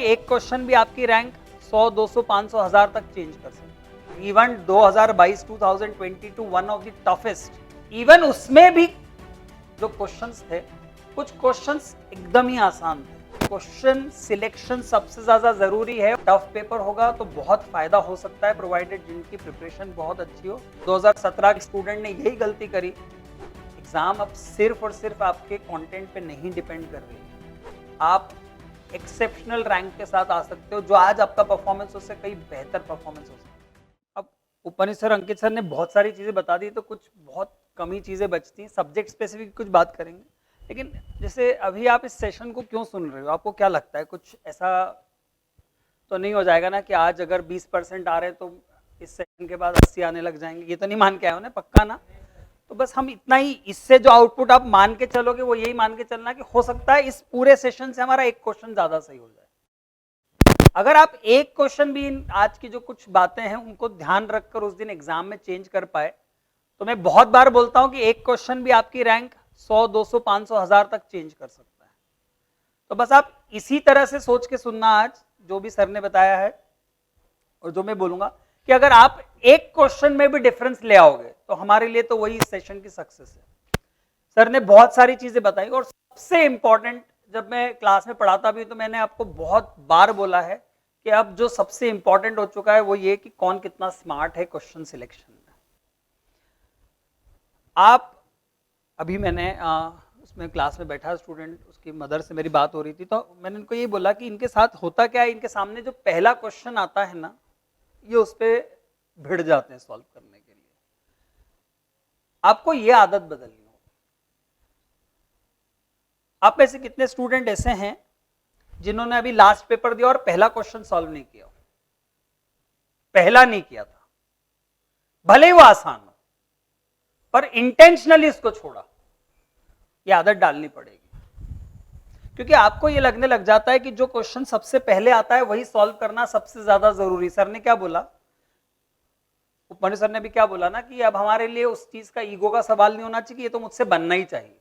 कि एक क्वेश्चन भी आपकी रैंक 100, 200, 500, 1000 तक चेंज कर सकता है। Even 2022 2022 one of the toughest, even उसमें भी जो क्वेश्चंस थे, कुछ क्वेश्चंस एकदम ही आसान थे। क्वेश्चन सिलेक्शन सबसे ज्यादा जरूरी है। टफ पेपर होगा तो बहुत फायदा हो सकता है, प्रोवाइडेड जिनकी प्रिपरेशन बहुत अच्छी हो। 2017 के स्टूडेंट ने यही गलती करी। एग्जाम अब सिर्फ और सिर्फ आपके कंटेंट पे नहीं डिपेंड कर रही है। आप एक्सेप्शनल रैंक के साथ आ सकते हो, जो आज आपका परफॉर्मेंस उससे कहीं बेहतर परफॉर्मेंस हो सकता है। अब उपनिषद सर, अंकित सर ने बहुत सारी चीजें बता दी, तो कुछ बहुत कम ही चीजें बचती हैं। सब्जेक्ट स्पेसिफिक कुछ बात करेंगे, लेकिन जैसे अभी आप इस सेशन को क्यों सुन रहे हो, आपको क्या लगता है? कुछ ऐसा तो नहीं हो जाएगा ना कि आज अगर 20% आ रहे हैं तो इस सेशन के बाद 80 आने लग जाएंगे? ये तो नहीं मान के आए हो ना, पक्का ना? तो बस हम इतना ही, इससे जो आउटपुट आप मान के चलोगे वो यही मान के चलना कि हो सकता है इस पूरे सेशन से हमारा एक क्वेश्चन ज्यादा सही हो जाए। अगर आप एक क्वेश्चन भी आज की जो कुछ बातें हैं उनको ध्यान रखकर उस दिन एग्जाम में चेंज कर पाए, तो मैं बहुत बार बोलता हूं कि एक क्वेश्चन भी आपकी रैंक 100, 200, 500, 1000 तक चेंज कर सकता है। तो बस आप इसी तरह से सोच के सुनना आज जो भी सर ने बताया है और जो मैं बोलूंगा, कि अगर आप एक क्वेश्चन में भी डिफरेंस ले आओगे तो हमारे लिए तो वही इस सेशन की सक्सेस है। सर ने बहुत सारी चीजें बताई, और सबसे इंपॉर्टेंट, जब मैं क्लास में पढ़ाता भी तो मैंने आपको बहुत बार बोला है कि अब जो सबसे इंपॉर्टेंट हो चुका है वो ये कि कौन कितना स्मार्ट है क्वेश्चन सिलेक्शन में। आप अभी मैंने उसमें क्लास में बैठा स्टूडेंट, उसकी मदर से मेरी बात हो रही थी, तो मैंने उनको ये बोला कि इनके साथ होता क्या है, इनके सामने जो पहला क्वेश्चन आता है ना, ये उस पर भिड़ जाते हैं सॉल्व करने के लिए। आपको ये आदत बदलनी हो। आप में से कितने स्टूडेंट ऐसे हैं जिन्होंने अभी लास्ट पेपर दिया और पहला क्वेश्चन सॉल्व नहीं किया? पहला नहीं किया था, भले ही वो आसान हो, पर इंटेंशनली इसको छोड़ा। ये आदत डालनी पड़ेगी, क्योंकि आपको ये लगने लग जाता है कि जो क्वेश्चन सबसे पहले आता है वही सॉल्व करना सबसे ज्यादा जरूरी। सर ने क्या बोला, उपनिषद सर ने भी क्या बोला ना, कि अब हमारे लिए उस चीज का ईगो का सवाल नहीं होना चाहिए कि ये तो मुझसे बनना ही चाहिए।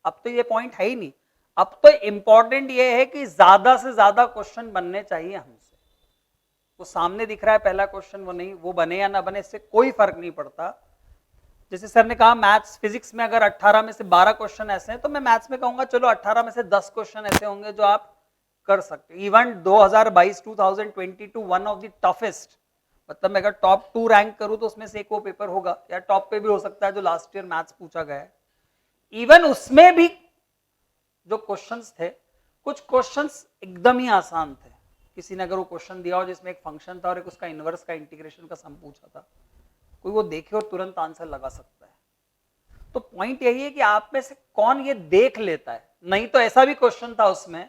अब तो ये पॉइंट है ही नहीं। अब तो इंपॉर्टेंट ये है कि ज्यादा से ज्यादा क्वेश्चन बनने चाहिए हमसे। वो सामने दिख रहा है पहला क्वेश्चन, वो नहीं, वो बने या ना बने इससे कोई फर्क नहीं पड़ता। जैसे सर ने कहा मैथ्स फिजिक्स में अगर 18 में से 12 क्वेश्चन ऐसे हैं, तो मैं मैथ्स में कहूंगा चलो 18 में से 10 क्वेश्चन ऐसे होंगे जो आप कर सकते हो। Even 2022 2022 one of the toughest, मतलब मैं अगर टॉप 2 रैंक करूं तो उसमें से एक वो पेपर होगा, या टॉप पे भी हो सकता है जो लास्ट ईयर मैथ्स पूछा गया है। इवन उसमें भी जो क्वेश्चंस थे, कुछ क्वेश्चंस एकदम ही आसान थे। किसी ने अगर वो क्वेश्चन दिया हो जिसमें एक फंक्शन था और एक उसका इनवर्स का इंटीग्रेशन का सम पूछा था, कोई वो देखे और तुरंत आंसर लगा सकता है। तो पॉइंट यही है कि आप में से कौन ये देख लेता है। नहीं तो ऐसा भी क्वेश्चन था उसमें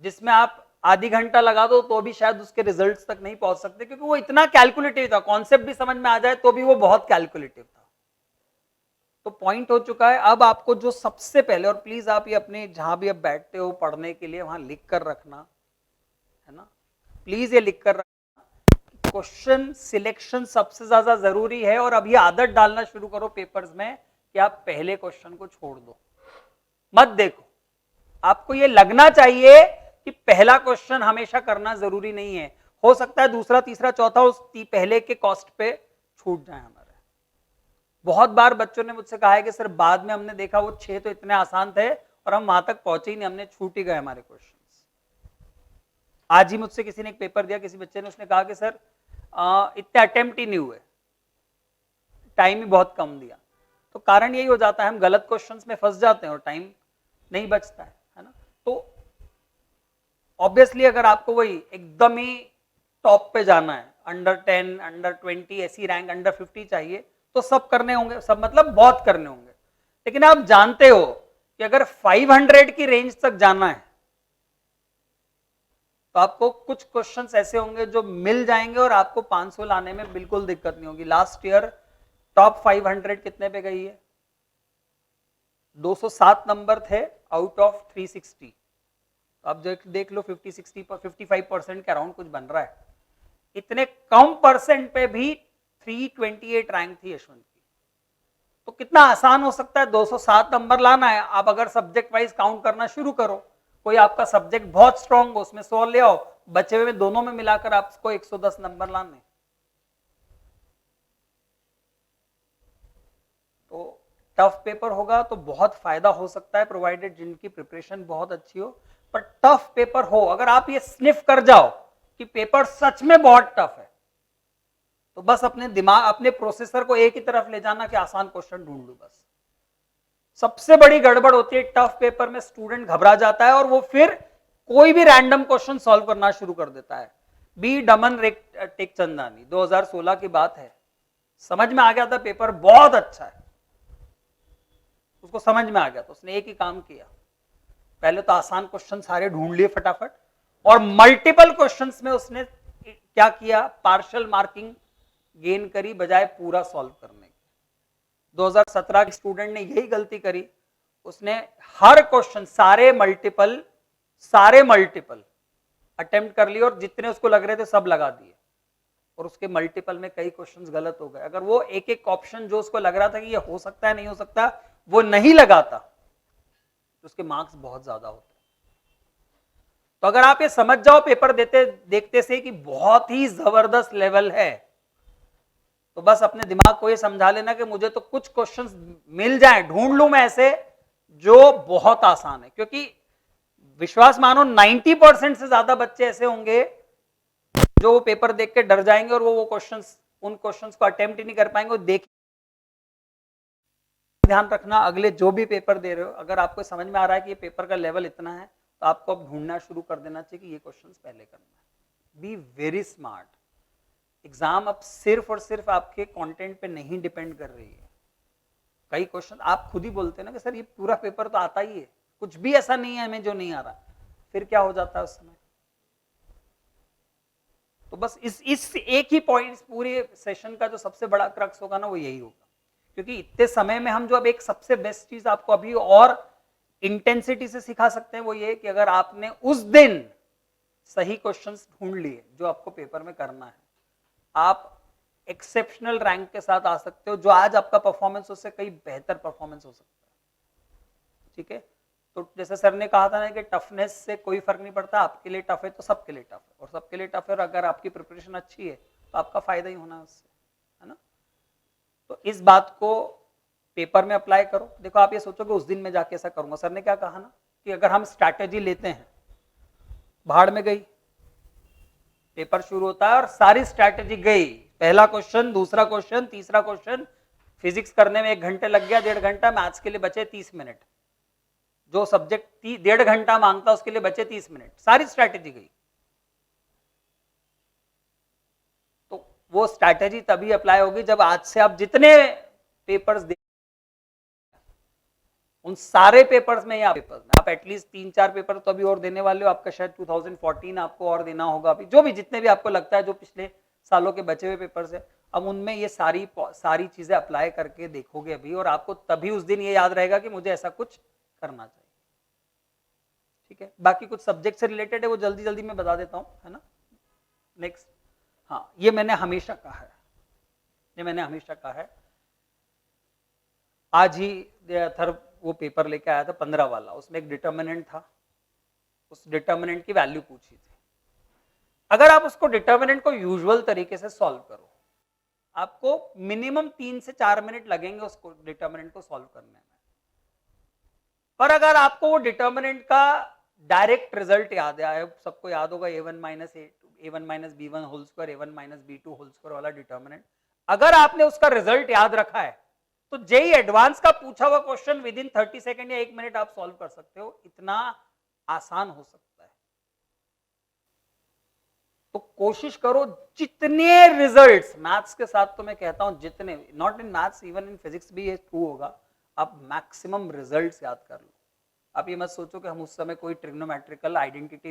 जिसमें आप आधी घंटा लगा दो तो भी शायद उसके रिजल्ट्स तक नहीं पहुंच सकते, क्योंकि वो इतना कैलकुलेटिव था, कॉन्सेप्ट भी समझ में आ जाए तो भी वो बहुत कैलकुलेटिव था। तो पॉइंट हो चुका है। अब आपको जो सबसे पहले, और प्लीज आप ये अपने जहां भी आप बैठते हो पढ़ने के लिए वहां लिख कर रखना है ना, प्लीज ये लिख कर रखना, क्वेश्चन सिलेक्शन सबसे ज्यादा जरूरी है। और अब ये आदत डालना शुरू करो पेपर्स में कि आप पहले क्वेश्चन को छोड़ दो, मत देखो। आपको ये लगना चाहिए कि पहला क्वेश्चन हमेशा करना जरूरी नहीं है, हो सकता है दूसरा, तीसरा, चौथा उस पहले के कॉस्ट पे छूट जाए हमारे। बहुत बार बच्चों ने मुझसे कहा है कि सर बाद में हमने देखा वो 6 तो इतने आसान थे और हम वहां तक पहुंचे ही नहीं, हमने छूट ही गए हमारे क्वेश्चन। आज ही मुझसे किसी ने एक पेपर दिया, किसी बच्चे ने, उसने कहा कि सर इतने अटेम्प्ट ही नहीं हुए, टाइम ही बहुत कम दिया। तो कारण यही हो जाता है, हम गलत क्वेश्चंस में फंस जाते हैं और टाइम नहीं बचता है ना। तो ऑब्वियसली अगर आपको वही एकदम ही टॉप पे जाना है, अंडर 10, अंडर 20 ऐसी रैंक, अंडर 50 चाहिए, तो सब करने होंगे, सब मतलब बहुत करने होंगे। लेकिन आप जानते हो कि अगर 500 की रेंज तक जाना है तो आपको कुछ क्वेश्चंस ऐसे होंगे जो मिल जाएंगे और आपको 500 लाने में बिल्कुल दिक्कत नहीं होगी। लास्ट ईयर टॉप 500 कितने पे गई है? 207 नंबर थे आउट ऑफ 360। तो आप देख लो 50-60 पर 55% के अराउंड कुछ बन रहा है। इतने कम परसेंट पे भी 328 रैंक थी यशवंत की। तो कितना आसान हो सकता है, 207 नंबर लाना है। आप अगर सब्जेक्ट वाइज काउंट करना शुरू करो कोई आपका सब्जेक्ट बहुत स्ट्रांग हो, उसमें 100 ले आओ, बचे हुए में दोनों में मिलाकर आपको 110 नंबर लाने। तो टफ पेपर होगा तो बहुत फायदा हो सकता है, प्रोवाइडेड जिनकी प्रिपरेशन बहुत अच्छी हो। पर टफ पेपर हो, अगर आप ये स्निफ कर जाओ कि पेपर सच में बहुत टफ है, तो बस अपने दिमाग, अपने प्रोसेसर को एक ही तरफ ले जाना कि आसान क्वेश्चन ढूंढ लूं बस। सबसे बड़ी गड़बड़ होती है टफ पेपर में, स्टूडेंट घबरा जाता है और वो फिर कोई भी रैंडम क्वेश्चन सॉल्व करना शुरू कर देता है। बी डमन टेकचंदानी, 2016 की बात है, समझ में आ गया था पेपर बहुत अच्छा है, उसको समझ में आ गया तो उसने एक ही काम किया, पहले तो आसान क्वेश्चन सारे ढूंढ लिए फटाफट, और मल्टीपल क्वेश्चंस में उसने क्या किया, पार्शियल मार्किंग गेन करी बजाय पूरा सॉल्व करने के। 2017 के स्टूडेंट ने यही गलती करी, उसने हर क्वेश्चन सारे मल्टीपल अटेम्प्ट कर लिए और जितने उसको लग रहे थे सब लगा दिए, और उसके मल्टीपल में कई क्वेश्चंस गलत हो गए। अगर वो एक एक ऑप्शन जो उसको लग रहा था कि ये हो सकता है नहीं हो सकता, वो नहीं लगाता तो उसके मार्क्स बहुत ज्यादा होते। तो अगर आप ये समझ जाओ पेपर देते देखते से कि बहुत ही जबरदस्त लेवल है, तो बस अपने दिमाग को ये समझा लेना कि मुझे तो कुछ क्वेश्चंस मिल जाए, ढूंढ लूं मैं ऐसे जो बहुत आसान है, क्योंकि विश्वास मानो 90% से ज्यादा बच्चे ऐसे होंगे जो वो पेपर देख के डर जाएंगे और वो क्वेश्चंस, उन क्वेश्चंस को अटेम्प्ट ही नहीं कर पाएंगे। देख, ध्यान रखना अगले जो भी पेपर दे रहे हो, अगर आपको समझ में आ रहा है कि ये पेपर का लेवल इतना है, तो आपको अब ढूंढना शुरू कर देना चाहिए कि ये क्वेश्चंस पहले करना है। Be very smart. एग्जाम अब सिर्फ और सिर्फ आपके कंटेंट पे नहीं डिपेंड कर रही है। कई क्वेश्चन आप खुद ही बोलते हैं ना कि सर ये पूरा पेपर तो आता ही है, कुछ भी ऐसा नहीं है हमें जो नहीं आ रहा, फिर क्या हो जाता है उस समय। तो बस इस एक ही पॉइंट, पूरे सेशन का जो सबसे बड़ा क्रक्स होगा ना वो यही होगा, क्योंकि इतने समय में हम जो अब एक सबसे बेस्ट चीज आपको अभी और इंटेंसिटी से सिखा सकते हैं वो ये कि अगर आपने उस दिन सही क्वेश्चंस ढूंढ लिए जो आपको पेपर में करना है, आप एक्सेप्शनल रैंक के साथ आ सकते हो। जो आज आपका परफॉर्मेंस उससे कई बेहतर परफॉर्मेंस हो सकता है। ठीक है, तो जैसे सर ने कहा था ना कि टफनेस से कोई फर्क नहीं पड़ता, आपके लिए टफ है तो सबके लिए टफ है, और सबके लिए टफ है, और अगर आपकी प्रिपरेशन अच्छी है तो आपका फायदा ही होना है उससे, है ना। तो इस बात को पेपर में अप्लाई करो। देखो आप ये सोचोगे उस दिन में जाके ऐसा करूंगा, सर ने क्या कहा ना कि अगर हम स्ट्रैटेजी लेते हैं, भाड़ में गई, पेपर शुरू होता है और सारी स्ट्रैटेजी गई, पहला क्वेश्चन, दूसरा क्वेश्चन, तीसरा क्वेश्चन, फिजिक्स करने में 1 घंटे लग गया, 1.5 घंटा, मैथ्स के लिए बचे 30 मिनट, जो सब्जेक्ट 1.5 घंटा मांगता उसके लिए बचे 30 मिनट, सारी स्ट्रैटेजी गई। तो वो स्ट्रैटेजी तभी अप्लाई होगी जब आज से आप जितने पेपर्स दे, उन सारे पेपर्स में या पेपर्स में आप एटलीस्ट 3-4 पेपर तो अभी और देने वाले हो, आपका शायद 2014 आपको और देना होगा, अभी जो भी जितने भी आपको लगता है जो पिछले सालों के बचे हुए पेपर्स है, अब उनमें ये सारी चीजें अप्लाई करके देखोगे अभी, और आपको तभी उस दिन ये याद रहेगा कि मुझे ऐसा कुछ करना चाहिए। ठीक है, बाकी कुछ सब्जेक्ट से रिलेटेड है वो जल्दी जल्दी मैं बता देता हूं, है ना। नेक्स्ट, हाँ, ये मैंने हमेशा कहा है, ये मैंने हमेशा कहा है। आज ही वो पेपर लेके आया था 15 वाला, उसमें एक डिटर्मिनेंट था, उस डिटर्मिनेंट की वैल्यू पूछी थी। अगर आप उसको डिटर्मिनेंट को यूजुअल तरीके से सॉल्व करो, आपको मिनिमम 3 से 4 मिनट लगेंगे उसको डिटर्मिनेंट को सॉल्व करने में। पर अगर आपको वो डिटर्मिनेंट का डायरेक्ट रिजल्ट याद है, सबको याद होगा a1 minus b1 whole square, a1 minus b2 whole square वाला डिटर्मिनेंट, अगर आपने उसका रिजल्ट याद रखा है तो जेई एडवांस का पूछा हुआ क्वेश्चन विद इन 30 सेकंड या 1 मिनट आप सॉल्व कर सकते हो, इतना आसान हो सकता है। तो कोशिश करो जितने रिजल्ट्स, मैथ्स के साथ तो मैं कहता हूं जितने, not in maths, even in physics भी ये ट्रू होगा, आप मैक्सिमम रिजल्ट्स याद कर लो। आप ये मत सोचो कि हम उस समय कोई ट्रिग्नोमेट्रिकल आइडेंटिटी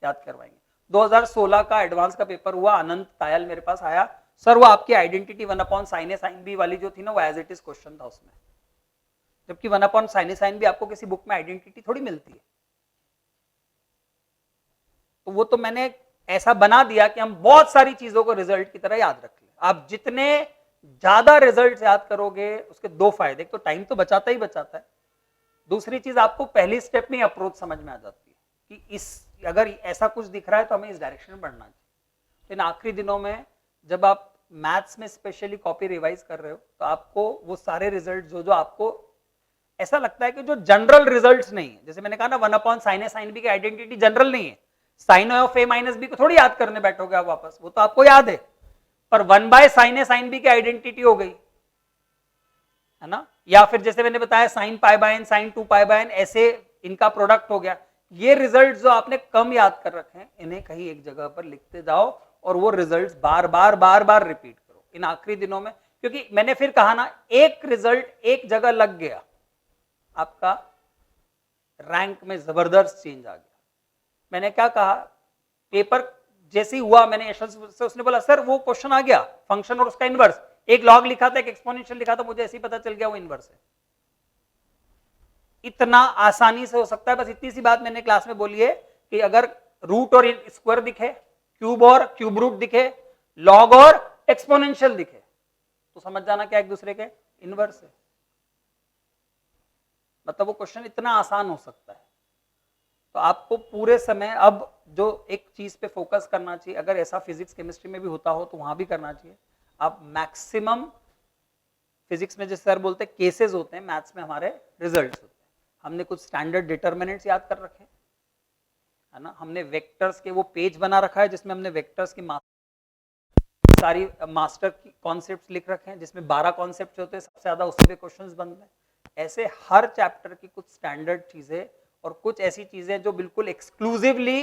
याद करवाएंगे। 2016 का एडवांस का पेपर हुआ, अनंत तायल मेरे पास आया, सर वो आपकी identity 1/sin A sin B वाली जो थी ना, वो एज इट इज क्वेश्चन था उसमें, जबकि 1/sin A sin B आपको किसी बुक में आइडेंटिटी थोड़ी मिलती है। तो वो तो मैंने ऐसा बना दिया कि हम बहुत सारी चीजों को रिजल्ट की तरह याद रख लें। आप जितने ज्यादा रिजल्ट याद करोगे उसके दो फायदे, एक तो टाइम तो बचाता ही बचाता है, दूसरी चीज आपको पहली स्टेप में अप्रोच समझ में आ जाती है कि इस अगर ऐसा कुछ दिख रहा है तो हमें इस डायरेक्शन में बढ़ना चाहिए। तो इन आखिरी दिनों में जब आप मैथ्स में स्पेशली कॉपी रिवाइज कर रहे हो तो आपको वो सारे रिजल्ट जो आपको ऐसा लगता है कि जो जनरल रिजल्ट्स नहीं है, जैसे मैंने कहा ना 1/sin A sin B की आइडेंटिटी जनरल नहीं है, sin of A minus B को थोड़ी याद करने बैठोगे आप वापस, वो तो आपको याद है, पर 1/sin A sin B की आइडेंटिटी हो गई है ना, या फिर जैसे मैंने बताया sin π/n sin 2π/n ऐसे इनका प्रोडक्ट हो गया। ये रिजल्ट जो आपने कम याद कर रखे हैं इन्हें कहीं एक जगह पर लिखते जाओ और वो रिजल्ट बार बार रिपीट करो इन आखिरी दिनों में, क्योंकि मैंने फिर कहा ना एक रिजल्ट एक जगह लग गया आपका रैंक में जबरदस्त चेंज आ गया। मैंने क्या कहा, पेपर जैसे ही हुआ मैंने यशवंत से, उसने बोला सर वो क्वेश्चन आ गया फंक्शन और उसका इनवर्स, एक लॉग लिखा था एक एक्सपोनेंशियल लिखा था, मुझे ऐसे ही पता चल गया वो इनवर्स है। इतना आसानी से हो सकता है, बस इतनी सी बात मैंने क्लास में बोली है कि अगर रूट और स्क्वायर दिखे, क्यूब और क्यूब रूट दिखे, लॉग और एक्सपोनेंशियल दिखे तो समझ जाना क्या एक दूसरे के इनवर्स है। मतलब वो क्वेश्चन इतना आसान हो सकता है। तो आपको पूरे समय अब जो एक चीज पे फोकस करना चाहिए, अगर ऐसा फिजिक्स केमिस्ट्री में भी होता हो तो वहां भी करना चाहिए। आप मैक्सिमम फिजिक्स में जैसे सर बोलते हैं केसेस होते हैं, मैथ्स में हमारे रिजल्ट्स होते हैं। हमने कुछ स्टैंडर्ड डिटर्मिनेंट्स याद कर रखे है ना, हमने वेक्टर्स के वो पेज बना रखा है जिसमें हमने वेक्टर्स की सारी मास्टर की कॉन्सेप्ट्स लिख रखे हैं, जिसमें 12 कॉन्सेप्ट्स होते हैं सबसे ज्यादा, उसी पे क्वेश्चंस बन रहे हैं। ऐसे हर चैप्टर की कुछ स्टैंडर्ड चीजें और कुछ ऐसी चीजें जो बिल्कुल एक्सक्लूसिवली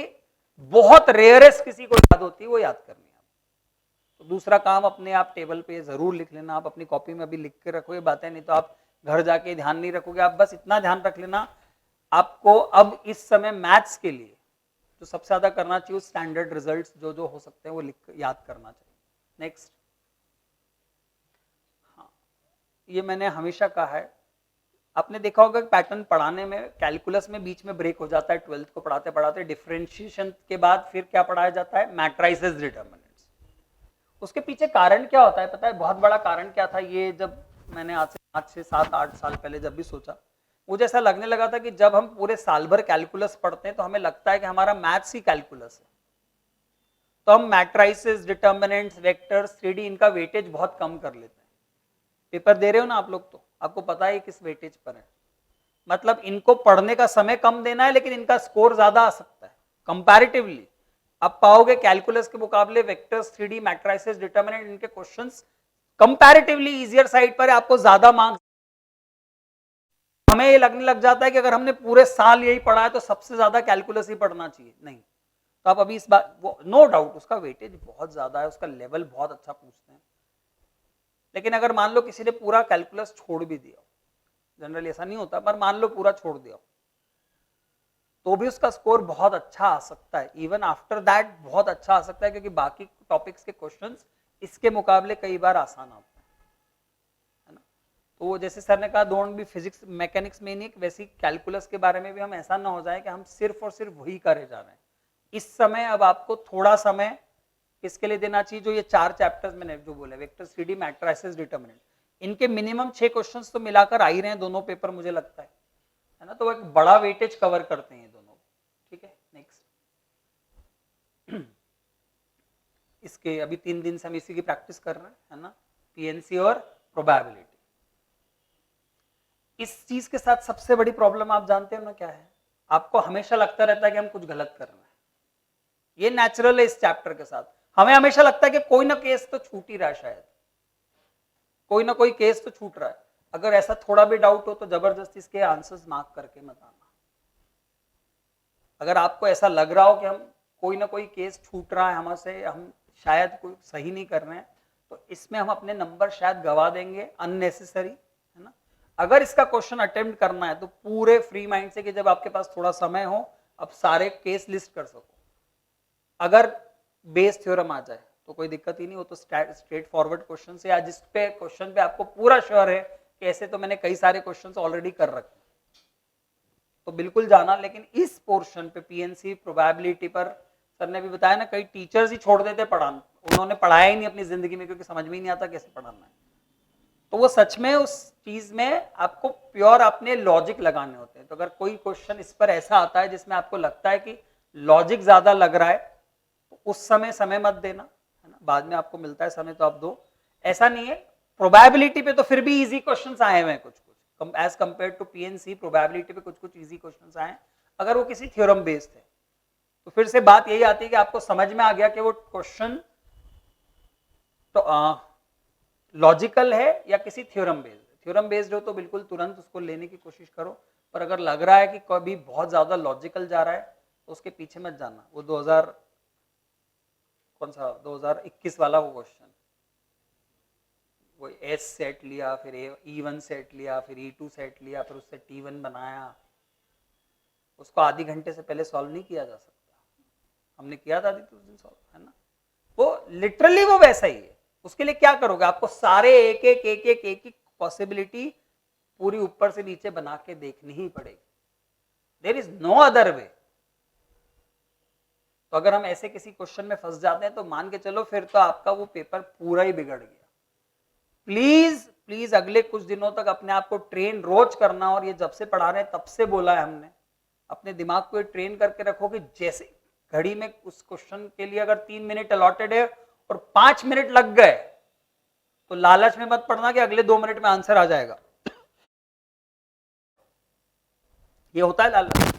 बहुत रेयरेस्ट किसी को याद होती है वो याद करनी है। तो दूसरा काम अपने आप टेबल पे जरूर लिख लेना, आप अपनी कॉपी में अभी लिख के रखो ये बातें, नहीं तो आप घर जाके ध्यान नहीं रखोगे। आप बस इतना ध्यान रख लेना, आपको अब इस समय मैथ्स के लिए जो सबसे ज्यादा करना चाहिए स्टैंडर्ड रिजल्ट्स जो जो हो सकते हैं वो लिख याद करना चाहिए। नेक्स्ट, हाँ ये मैंने हमेशा कहा है, आपने देखा होगा पैटर्न पढ़ाने में कैलकुलस में बीच में ब्रेक हो जाता है, 12th को पढ़ाते पढ़ाते डिफरेंशिएशन के बाद फिर क्या पढ़ाया जाता है, मैट्रिसेस डिटर्मिनेंट्स। उसके पीछे कारण क्या होता है पता है, बहुत बड़ा कारण क्या था, ये जब मैंने आज से 5 से 7 8 साल पहले जब भी सोचा, मुझे ऐसा लगने लगा था कि जब हम पूरे साल भर कैलकुलस पढ़ते हैं तो हमें लगता है कि हमारा मैथ्स ही कैलकुलस है। तो हम मैट्रिसेस, डिटर्मिनेंट्स, वेक्टर्स, 3D इनका वेटेज बहुत कम कर लेते हैं। पेपर दे रहे हो ना आप लोग तो आपको पता है किस वेटेज पर है, मतलब इनको पढ़ने का समय कम देना है लेकिन इनका स्कोर ज्यादा आ सकता है कंपैरेटिवली। आप पाओगे कैलकुलस के मुकाबले वेक्टर्स, 3D, मैट्रिसेस, डिटर्मिनेंट इनके क्वेश्चंस कंपैरेटिवली इजियर साइड पर है, आपको ज्यादा मार्क्स। हमें ये लगने लग जाता है कि अगर हमने पूरे साल यही पढ़ा है तो सबसे ज्यादा कैलकुलस ही पढ़ना चाहिए, नहीं। तो आप अभी इस बात, वो नो डाउट उसका वेटेज बहुत ज्यादा है, उसका लेवल बहुत अच्छा पूछते हैं, लेकिन अगर मान लो किसी ने पूरा कैलकुलस छोड़ भी दिया, जनरली ऐसा नहीं होता, पर मान लो पूरा छोड़ दिया तो भी उसका स्कोर बहुत अच्छा आ सकता है, इवन आफ्टर दैट बहुत अच्छा आ सकता है, क्योंकि बाकी टॉपिक्स के क्वेश्चंस इसके मुकाबले कई बार आसान आते हैं ना। तो वो जैसे सर ने कहा don't be physics mechanics manic, वैसी कैलकुलस के बारे में भी हम ऐसा ना हो जाए कि हम सिर्फ और सिर्फ वही करे जा रहे हैं। इस समय अब आपको थोड़ा समय किसके लिए देना चाहिए, जो ये 4 चैप्टर्स मैंने जो बोले, वेक्टर्स, 3D, मैट्रिसेस, डिटर्मिनेंट, इनके मिनिमम 6 क्वेश्चंस तो मिलाकर आ ही रहे हैं दोनों पेपर मुझे लगता है ना, तो एक बड़ा वेटेज कवर करते हैं ये दोनों। ठीक है, नेक्स्ट। इसके अभी 3 दिन से हम इसी की प्रैक्टिस कर रहे हैं है ना, पीएनसी और प्रोबेबिलिटी। इस चीज के साथ सबसे बड़ी प्रॉब्लम आप जानते हो ना क्या है, आपको हमेशा लगता रहता है कि हम कुछ गलत कर रहे हैं। ये नेचुरल है इस चैप्टर के साथ, हमें हमेशा लगता है कि कोई ना केस तो छूट ही रहा है, शायद कोई ना कोई केस तो छूट रहा है। अगर ऐसा थोड़ा भी डाउट हो तो जबरदस्ती इसके आंसर्स मार्क करके मत आना। अगर आपको ऐसा लग रहा हो कि हम कोई ना कोई केस छूट रहा है हमसे, हम शायद कोई सही नहीं कर रहे हैं, तो इसमें हम अपने नंबर शायद गवा देंगे अननेसेसरी, है ना। अगर इसका क्वेश्चन अटेम्प्ट करना है तो पूरे फ्री माइंड से कि जब आपके पास थोड़ा समय हो अब सारे केस लिस्ट कर सको। अगर बेस थ्योरम आ जाए तो कोई दिक्कत ही नहीं, वो तो स्ट्रेट फॉरवर्ड क्वेश्चन से, या जिस पे क्वेश्चन पे आपको पूरा श्योर है कि ऐसे तो मैंने कई सारे क्वेश्चन ऑलरेडी कर रखे तो बिल्कुल जाना। लेकिन इस पोर्शन पे पीएनसी प्रोबेबिलिटी पर सर ने भी बताया ना, कई टीचर्स ही छोड़ देते पढ़ाना, उन्होंने पढ़ाया ही नहीं अपनी जिंदगी में क्योंकि समझ में ही नहीं आता कैसे पढ़ाना है। तो वो सच में उस चीज में आपको प्योर अपने लॉजिक लगाने होते हैं। तो अगर कोई क्वेश्चन इस पर ऐसा आता है जिसमें आपको लगता है कि लॉजिक ज्यादा लग रहा है, तो उस समय मत देना, है ना, बाद में आपको मिलता है समय तो आप दो। ऐसा नहीं है, प्रोबेबिलिटी पे तो फिर भी इजी क्वेश्चंस आए हुए हैं कुछ कुछ, as compare to PNC probability पे कुछ कुछ इजी क्वेश्चंस आए हैं, अगर वो किसी थ्योरम बेस्ड है। तो फिर से बात यही आती है कि आपको समझ में आ गया कि वो क्वेश्चन तो लॉजिकल है या किसी थ्योरम बेस्ड। थ्योरम बेस्ड हो तो बिल्कुल तुरंत उसको लेने की कोशिश करो, पर अगर लग रहा है कि कभी बहुत ज्यादा लॉजिकल जा रहा है तो उसके पीछे मत जाना। वो 2021 वाला वो क्वेश्चन, वो एस सेट लिया, फिर E1 सेट लिया, फिर E2 सेट लिया, फिर उससे T1 बनाया, उसको आधी घंटे से पहले सॉल्व नहीं किया जा सकता। हमने किया था उस दिन सॉल्व, है ना। वो लिटरली वो वैसा ही है। उसके लिए क्या करोगे, आपको सारे एक एक पॉसिबिलिटी पूरी ऊपर से नीचे बना के देखनी ही पड़ेगी। There is no other way. तो अगर हम ऐसे किसी क्वेश्चन में फंस जाते हैं तो मान के चलो फिर तो आपका वो पेपर पूरा ही बिगड़ गया। प्लीज प्लीज अगले कुछ दिनों तक अपने आप को ट्रेन रोज करना, और ये जब से पढ़ा रहे हैं तब से बोला है हमने, अपने दिमाग को ट्रेन करके रखो कि जैसे घड़ी में उस क्वेश्चन के लिए अगर 3 मिनट अलॉटेड है और 5 मिनट लग गए तो लालच में मत पड़ना कि अगले 2 मिनट में आंसर आ जाएगा। ये होता है लालच,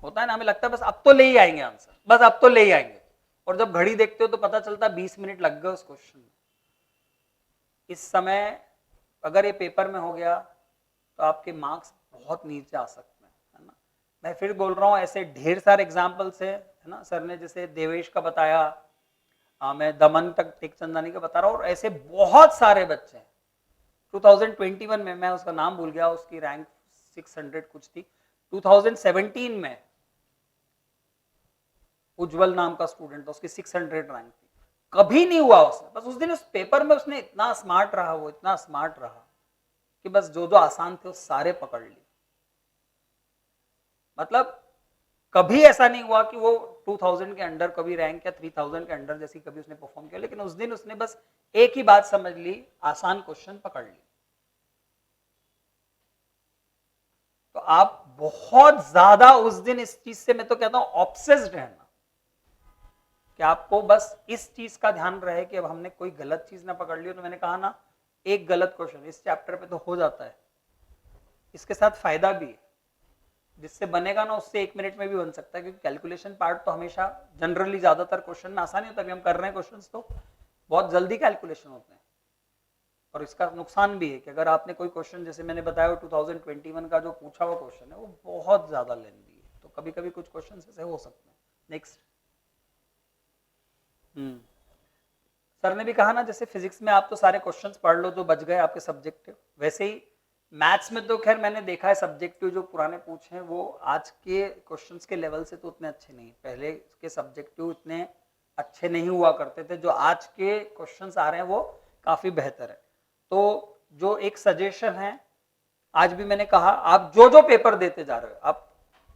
होता है ना, हमें लगता है बस अब तो ले ही आएंगे आंसर, बस अब तो ले ही आएंगे, और जब घड़ी देखते हो तो पता चलता है 20 मिनट लग गए उस क्वेश्चन में। इस समय अगर ये पेपर में हो गया तो आपके मार्क्स बहुत नीचे आ सकते हैं, है ना। मैं फिर बोल रहा हूँ, ऐसे ढेर सारे एग्जाम्पल्स है ना। सर ने जैसे देवेश का बताया, मैं दमन तक टेकचंदानी का बता रहा हूँ, और ऐसे बहुत सारे बच्चे हैं। 2021 में, मैं उसका नाम भूल गया, उसकी रैंक 600 कुछ थी। 2017 में उज्जवल नाम का स्टूडेंट था, उसकी 600 रैंक थी। कभी नहीं हुआ उसने, बस उस दिन उस पेपर में उसने इतना स्मार्ट रहा, वो इतना स्मार्ट रहा कि बस जो जो आसान थे वो सारे पकड़ लिए। मतलब कभी ऐसा नहीं हुआ कि वो 2000 के अंडर कभी रैंक या 3000 के अंडर जैसी कभी उसने परफॉर्म किया, लेकिन उस दिन उसने बस एक ही बात समझ ली, आसान क्वेश्चन पकड़ ली। तो आप बहुत ज्यादा उस दिन इस चीज से, मैं तो कहता हूं ऑब्सेस्ड रहना, कि आपको बस इस चीज का ध्यान रहे कि अब हमने कोई गलत चीज ना पकड़ ली। तो मैंने कहा ना, एक गलत क्वेश्चन इस चैप्टर पे तो हो जाता है, इसके साथ फायदा भी है, जिससे बनेगा ना उससे 1 मिनट में भी बन सकता है, क्योंकि कैलकुलेशन पार्ट तो हमेशा जनरली ज्यादातर क्वेश्चन में आसानी होता है। हम कर रहे हैं क्वेश्चन तो बहुत जल्दी कैलकुलेशन होते हैं, और इसका नुकसान भी है कि अगर आपने कोई क्वेश्चन, जैसे मैंने बताया 2021 का जो पूछा हुआ क्वेश्चन है वो बहुत ज्यादा लेंदी है, तो कभी कभी कुछ क्वेश्चन ऐसे हो सकते हैं। नेक्स्ट। सर ने भी कहा ना, जैसे फिजिक्स में आप तो सारे क्वेश्चंस पढ़ लो जो बच गए आपके सब्जेक्टिव, वैसे ही मैथ्स में तो खैर मैंने देखा है सब्जेक्टिव जो पुराने पूछे हैं वो आज के क्वेश्चंस के लेवल से तो उतने अच्छे नहीं। पहले के सब्जेक्टिव इतने अच्छे नहीं हुआ करते थे, जो आज के क्वेश्चंस आ रहे हैं वो काफी बेहतर है। तो जो एक सजेशन है, आज भी मैंने कहा, आप जो जो पेपर देते जा रहे हो, आप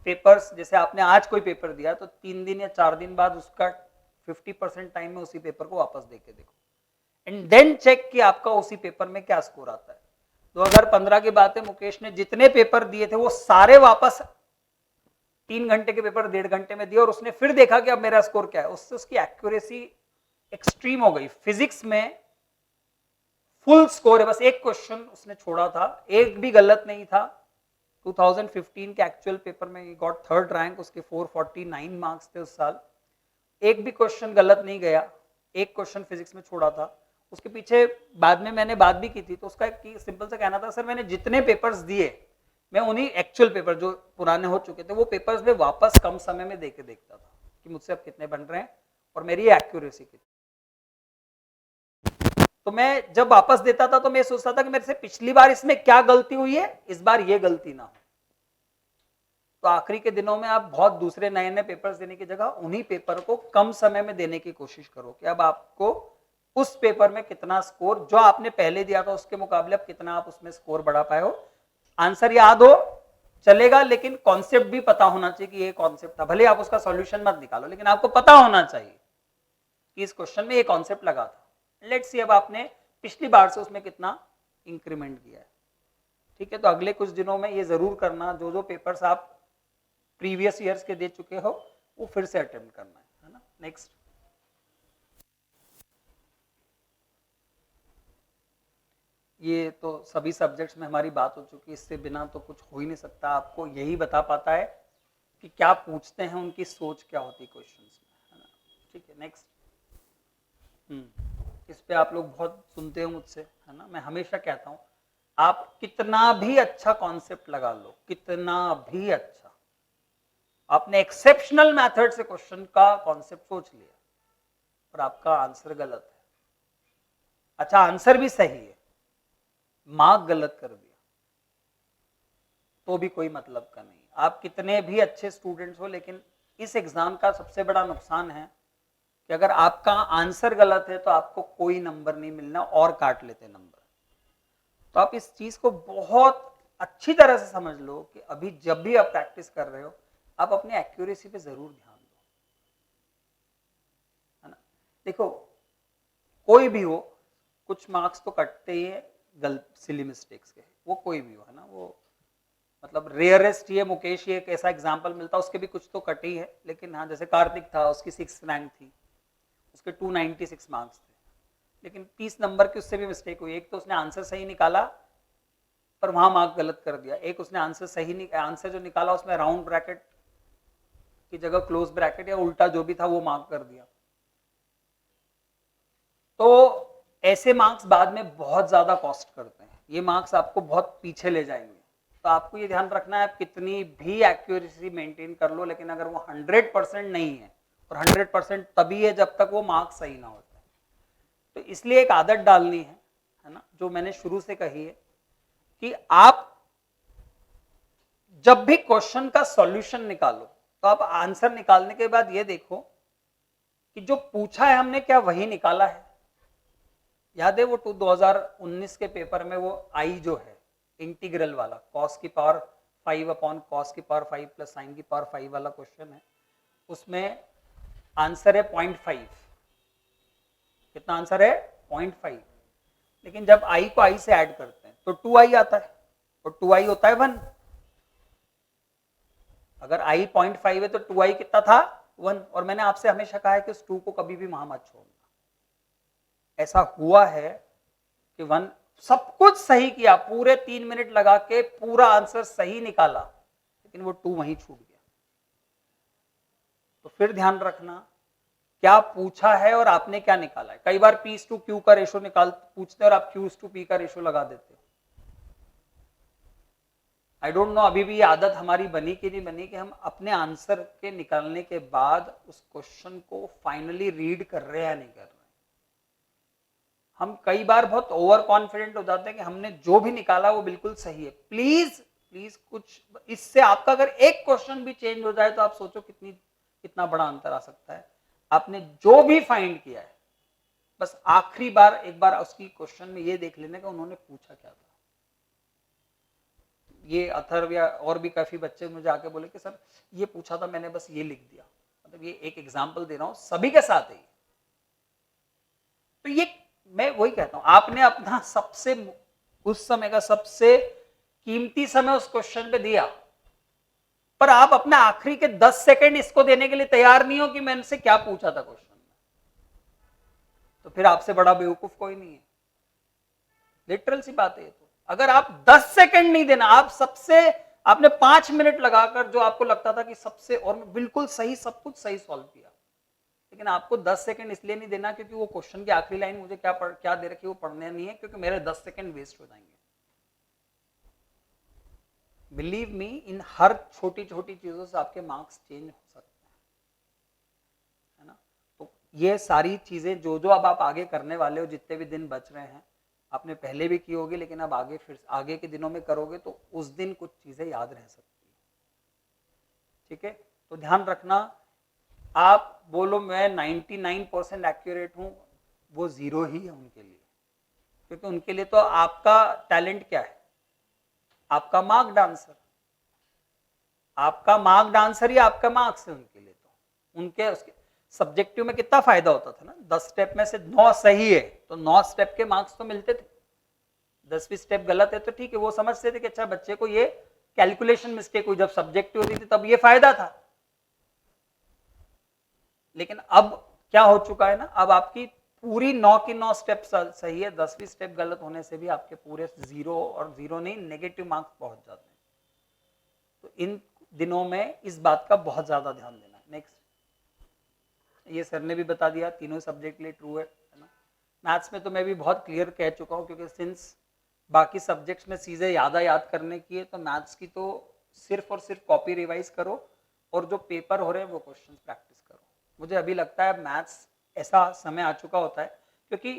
पेपर्स, जैसे आपने आज कोई पेपर दिया तो 3 दिन या 4 दिन बाद उसका 50% टाइम में उसी पेपर को वापस देके देखो, एंड देन चेक कि आपका उसी पेपर में क्या स्कोर आता है। 2015 की बात है, मुकेश ने जितने पेपर दिए थे वो सारे वापस 3 घंटे के पेपर 1.5 घंटे में दिए, और उसने फिर देखा कि अब मेरा स्कोर क्या है। उससे उसकी एक्यूरेसी एक्सट्रीम हो गई। फिजिक्स में फुल स्कोर है, बस एक क्वेश्चन उसने छोड़ा था, एक भी गलत नहीं था। 2015 के एक्चुअल पेपर में ही गॉट 3rd रैंक, उसके 449 मार्क्स थे उस साल, एक भी क्वेश्चन गलत नहीं गया, एक क्वेश्चन फिजिक्स में छोड़ा था। उसके पीछे बाद में मैंने बात भी की थी, तो उसका एक सिंपल सा कहना था, सर मैंने जितने पेपर्स दिए मैं उन्हीं एक्चुअल पेपर जो पुराने हो चुके थे वो पेपर्स में वापस कम समय में देके देखता था कि मुझसे अब कितने बन रहे हैं और मेरी एक्यूरेसी कितनी। तो मैं जब वापस देता था तो मैं सोचता था कि मेरे से पिछली बार इसमें क्या गलती हुई है, इस बार ये गलती ना हो। तो आखिरी के दिनों में आप बहुत दूसरे नए नए पेपर्स देने की जगह उन्हीं पेपर को कम समय में देने की कोशिश करो कि अब आपको उस पेपर में कितना स्कोर जो आपने पहले दिया था उसके मुकाबले अब कितना आप उसमें स्कोर बढ़ा पाए हो। आंसर याद हो चलेगा, लेकिन कॉन्सेप्ट भी पता होना चाहिए कि ये कॉन्सेप्ट था। भले आप उसका सॉल्यूशन मत निकालो, लेकिन आपको पता होना चाहिए कि इस क्वेश्चन में ये कॉन्सेप्ट लगा था। लेट्स सी अब आपने पिछली बार से उसमें कितना इंक्रीमेंट किया है। ठीक है, तो अगले कुछ दिनों में ये जरूर करना, जो जो पेपर्स आप प्रीवियस ईयर्स के दे चुके हो वो फिर से अटेम्प्ट करना है ना। नेक्स्ट, ये तो सभी सब्जेक्ट्स में हमारी बात हो चुकी है, इससे बिना तो कुछ हो ही नहीं सकता। आपको यही बता पाता है कि क्या पूछते हैं, उनकी सोच क्या होती है क्वेश्चंस में, है ना। ठीक है, नेक्स्ट। इस पे आप लोग बहुत सुनते हो मुझसे, है ना। मैं हमेशा कहता हूं आप कितना भी अच्छा कॉन्सेप्ट लगा लो, कितना भी अच्छा, आपने एक्सेप्शनल मेथड से क्वेश्चन का कॉन्सेप्ट सोच लिया और आपका आंसर गलत है, अच्छा आंसर भी सही है, मार्क गलत कर दिया, तो भी कोई मतलब का नहीं। आप कितने भी अच्छे स्टूडेंट्स हो, लेकिन इस एग्जाम का सबसे बड़ा नुकसान है कि अगर आपका आंसर गलत है तो आपको कोई नंबर नहीं मिलना और काट लेते नंबर। तो आप इस चीज को बहुत अच्छी तरह से समझ लो कि अभी जब भी आप प्रैक्टिस कर रहे हो, आप अपनी एक्यूरेसी पे जरूर ध्यान दो, है ना। देखो, कोई भी हो, कुछ मार्क्स तो कटते ही है गलत सिली मिस्टेक्स के, वो कोई भी हो, है ना। वो मतलब रेयरेस्ट ये मुकेश ही एक ऐसा एग्जांपल मिलता, उसके भी कुछ तो कटी है, लेकिन हाँ जैसे कार्तिक था, उसकी 6th रैंक थी, उसके 296 मार्क्स थे, लेकिन 30 नंबर की उससे भी मिस्टेक हुई। एक तो उसने आंसर सही निकाला पर वहां मार्क गलत कर दिया, एक उसने आंसर जो निकाला उसमें राउंड ब्रैकेट की जगह क्लोज ब्रैकेट या उल्टा जो भी था वो मार्क कर दिया। तो ऐसे मार्क्स बाद में बहुत ज्यादा कॉस्ट करते हैं, ये मार्क्स आपको बहुत पीछे ले जाएंगे। तो आपको ये ध्यान रखना है, आप कितनी भी एक्यूरेसी मेंटेन कर लो, लेकिन अगर वो 100% नहीं है, और 100% तभी है जब तक वो मार्क्स सही ना होता है। तो इसलिए एक आदत डालनी है ना, जो मैंने शुरू से कही है कि आप जब भी क्वेश्चन का सॉल्यूशन निकालो तो आप आंसर निकालने के बाद ये देखो कि जो पूछा है हमने क्या वही निकाला है। याद है वो 2019 के पेपर में वो आई जो है इंटीग्रल वाला, कॉस की पावर 5 अपॉन कॉस की पावर 5 प्लस साइन की पावर 5 वाला क्वेश्चन है, उसमें आंसर है 0.5। कितना आंसर है? 0.5। लेकिन जब आई को आई से ऐड करते हैं तो 2i आता है, और 2i होता है 1। अगर i 0.5 है तो 2i कितना था? 1। और मैंने आपसे हमेशा कहा है कि उस 2 को कभी भी वहां मत छोड़ना। ऐसा हुआ है कि 1 सब कुछ सही किया, पूरे 3 मिनट लगा के पूरा आंसर सही निकाला, लेकिन वो 2 वहीं छूट गया। तो फिर ध्यान रखना क्या पूछा है और आपने क्या निकाला है। कई बार P/Q का रेशो पूछते हैं और आप Q/P का रेशो लगा देते हो। आई डोंट नो अभी भी ये आदत हमारी बनी कि नहीं बनी कि हम अपने आंसर के निकालने के बाद उस क्वेश्चन को फाइनली रीड कर रहे हैं या नहीं कर रहे। हम कई बार बहुत ओवर कॉन्फिडेंट हो जाते हैं कि हमने जो भी निकाला वो बिल्कुल सही है। प्लीज प्लीज कुछ इससे आपका अगर एक क्वेश्चन भी चेंज हो जाए तो आप सोचो कितना बड़ा अंतर आ सकता है। आपने जो भी फाइंड किया है बस आखिरी बार एक बार उसकी क्वेश्चन में ये देख लेने का उन्होंने पूछा क्या था। ये अथर्व या और भी काफी बच्चे मुझे आके बोले कि सर ये पूछा था मैंने बस ये लिख दिया। मतलब ये एक एग्जांपल दे रहा हूं, सभी के साथ है। तो ये मैं वही कहता हूं, आपने अपना सबसे उस समय का सबसे कीमती समय उस क्वेश्चन पे दिया, पर आप अपने आखिरी के 10 सेकंड इसको देने के लिए तैयार नहीं हो कि मैंने से क्या पूछा था क्वेश्चन में। तो फिर आपसे बड़ा बेवकूफ कोई नहीं है। लिटरल सी बात है। तो अगर आप 10 सेकंड नहीं देना, आपने 5 मिनट लगाकर जो आपको लगता था कि सबसे और बिल्कुल सही सब कुछ सही सॉल्व किया, लेकिन आपको 10 सेकंड इसलिए नहीं देना क्योंकि वो क्वेश्चन की आखिरी लाइन मुझे क्या दे रखी है वो पढ़ने नहीं है, क्योंकि मेरे 10 सेकंड वेस्ट हो जाएंगे। बिलीव मी, इन हर छोटी छोटी चीजों से आपके मार्क्स चेंज हो सकते हैं, है ना। तो ये सारी चीजें जो अब आप आगे करने वाले हो, जितने भी दिन बच रहे हैं, आपने पहले भी की होगी, लेकिन अब आगे के दिनों में करोगे तो उस दिन कुछ चीजें याद रह सकती है। ठीक है, तो ध्यान रखना। आप बोलो मैं 99% एक्यूरेट हूं, वो 0 ही है उनके लिए, क्योंकि उनके लिए तो आपका टैलेंट क्या है? आपका मार्क डांसर। आपका मार्क डांसर ही आपका मार्क्स है उनके लिए। तो उनके उसके सब्जेक्टिव में कितना फायदा होता था ना, 10 स्टेप में से 9 सही है तो 9 स्टेप के मार्क्स तो मिलते थे। 10वीं स्टेप गलत है तो ठीक है, वो समझते थे कि अच्छा बच्चे को ये कैलकुलेशन मिस्टेक हुई, जब सब्जेक्टिव होती थी तब ये फायदा था। लेकिन अब क्या हो चुका है ना, अब आपकी पूरी 9 की 9 स्टेप सही है, 10वीं स्टेप गलत होने से भी आपके पूरे 0 और 0 नहीं नेगेटिव मार्क्स पहुंच जाते हैं। तो इन दिनों में इस बात का बहुत ज्यादा ध्यान देना है। नेक्स्ट, ये सर ने भी बता दिया, तीनों सब्जेक्ट के लिए ट्रू है ना। मैथ्स में तो मैं भी बहुत क्लियर कह चुका हूँ, क्योंकि सिंस बाकी सब्जेक्ट्स में चीजें याद करने की है, तो मैथ्स की तो सिर्फ और सिर्फ कॉपी रिवाइज करो, और जो पेपर हो रहे हैं वो क्वेश्चन प्रैक्टिस करो। मुझे अभी लगता है मैथ्स ऐसा समय आ चुका होता है, क्योंकि